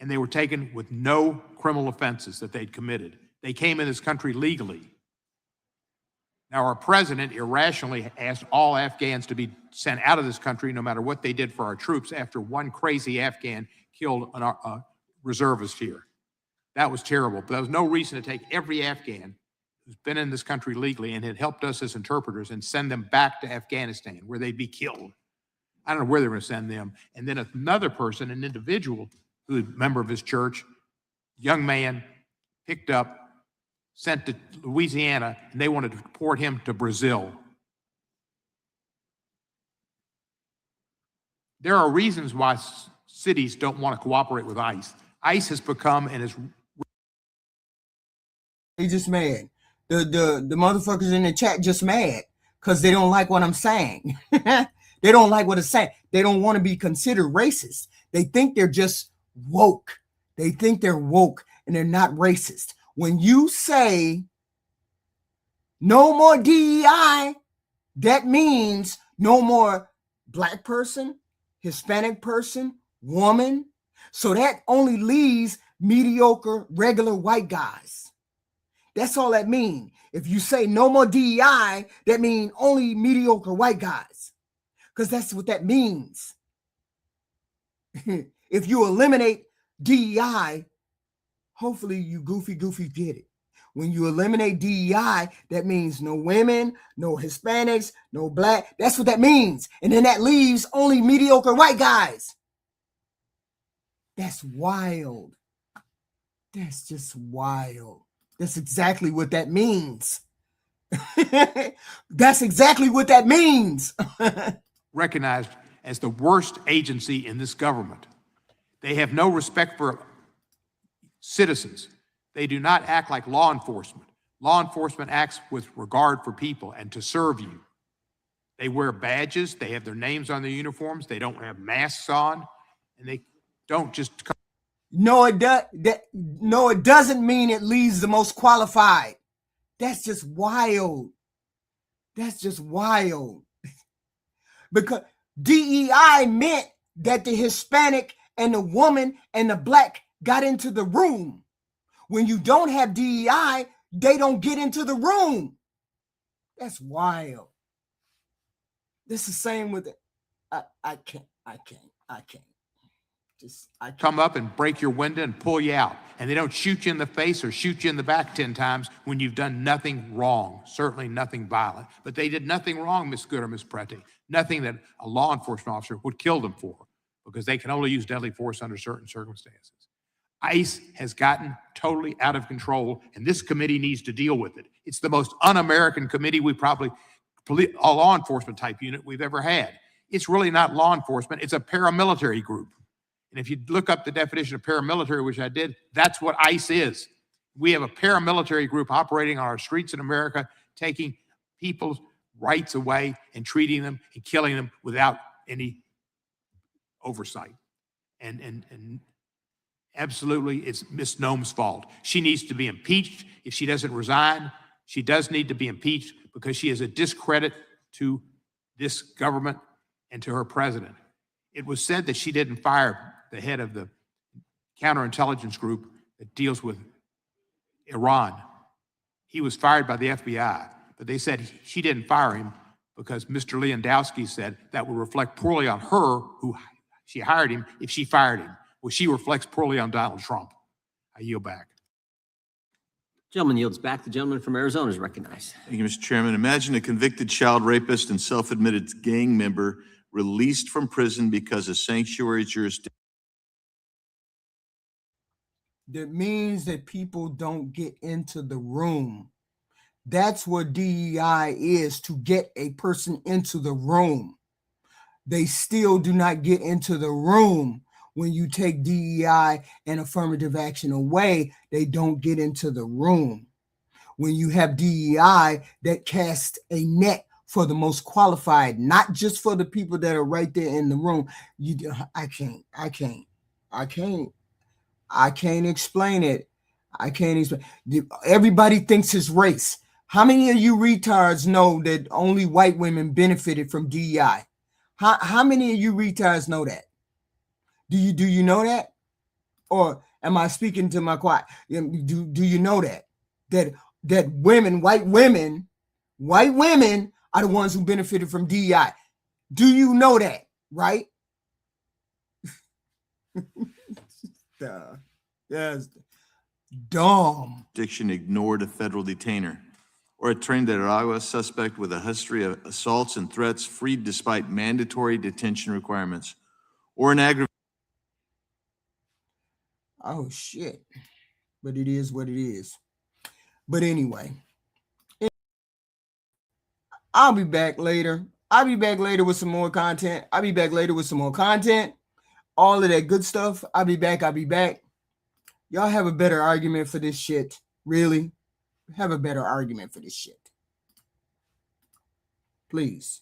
and they were taken with no criminal offenses that they'd committed. They came in this country legally. Now, our president irrationally asked all Afghans to be sent out of this country, no matter what they did for our troops, after one crazy Afghan killed a reservist here. That was terrible, but there was no reason to take every Afghan who's been in this country legally and had helped us as interpreters and send them back to Afghanistan, where they'd be killed. I don't know where they're going to send them. And then another person, an individual who was a member of his church, young man, picked up, sent to Louisiana, and they wanted to deport him to Brazil. There are reasons why cities don't want to cooperate with ICE. ICE has become and is... They just mad. The motherfuckers in the chat just mad because they don't like what I'm saying. They don't like what I'm saying. They don't want to be considered racist. They think they're just woke. They think they're woke and they're not racist. When you say no more DEI, that means no more black person, Hispanic person, woman. So that only leaves mediocre, regular white guys. That's all that means. If you say no more DEI, that means only mediocre white guys. Because that's what that means. If you eliminate DEI, hopefully you goofy get it. When you eliminate DEI, that means no women, no Hispanics, no black. That's what that means. And then that leaves only mediocre white guys. That's wild. That's just wild. That's exactly what that means. That's exactly what that means. Recognized as the worst agency in this government. They have no respect for citizens. They do not act like law enforcement. Law enforcement acts with regard for people and to serve you. They wear badges. They have their names on their uniforms. They don't have masks on, and they don't just. No, it doesn't mean it leaves the most qualified. That's just wild. That's just wild. Because DEI meant that the Hispanic and the woman and the black got into the room. When you don't have DEI, they don't get into the room. That's wild. This is the same with it. I can't. I come up and break your window and pull you out. And they don't shoot you in the face or shoot you in the back 10 times when you've done nothing wrong, certainly nothing violent. But they did nothing wrong, Ms. Good or Ms. Preti, nothing that a law enforcement officer would kill them for, because they can only use deadly force under certain circumstances. ICE has gotten totally out of control, and this committee needs to deal with it. It's the most un-American committee a law enforcement type unit we've ever had. It's really not law enforcement, it's a paramilitary group. And if you look up the definition of paramilitary, which I did, that's what ICE is. We have a paramilitary group operating on our streets in America, taking people's rights away and treating them and killing them without any oversight. And absolutely, it's Ms. Noem's fault. She needs to be impeached. If she doesn't resign, she does need to be impeached because she is a discredit to this government and to her president. It was said that she didn't fire the head of the counterintelligence group that deals with Iran. He was fired by the FBI, but they said she didn't fire him because Mr. Lewandowski said that would reflect poorly on her, who she hired him, if she fired him. Well, she reflects poorly on Donald Trump. I yield back. Gentleman yields back. The gentleman from Arizona is recognized. Thank you, Mr. Chairman. Imagine a convicted child rapist and self-admitted gang member released from prison because of sanctuary jurisdiction. That means that people don't get into the room. That's what DEI is, to get a person into the room. They still do not get into the room. When you take DEI and affirmative action away, they don't get into the room. When you have DEI that casts a net for the most qualified, not just for the people that are right there in the room. I can't explain it. I can't explain. Everybody thinks it's race. How many of you retards know that only white women benefited from DEI? How many of you retards know that? Do you know that? Or am I speaking to my quiet? Do you know that women, white women are the ones who benefited from DEI? Do you know that, right? That's dumb. Diction ignored a federal detainer, or a Trinidad suspect with a history of assaults and threats freed despite mandatory detention requirements, or an aggravated. Oh shit. But it is what it is. But anyway, I'll be back later. With some more content. All of that good stuff. I'll be back. Y'all have a better argument for this shit. Really? Have a better argument for this shit. Please.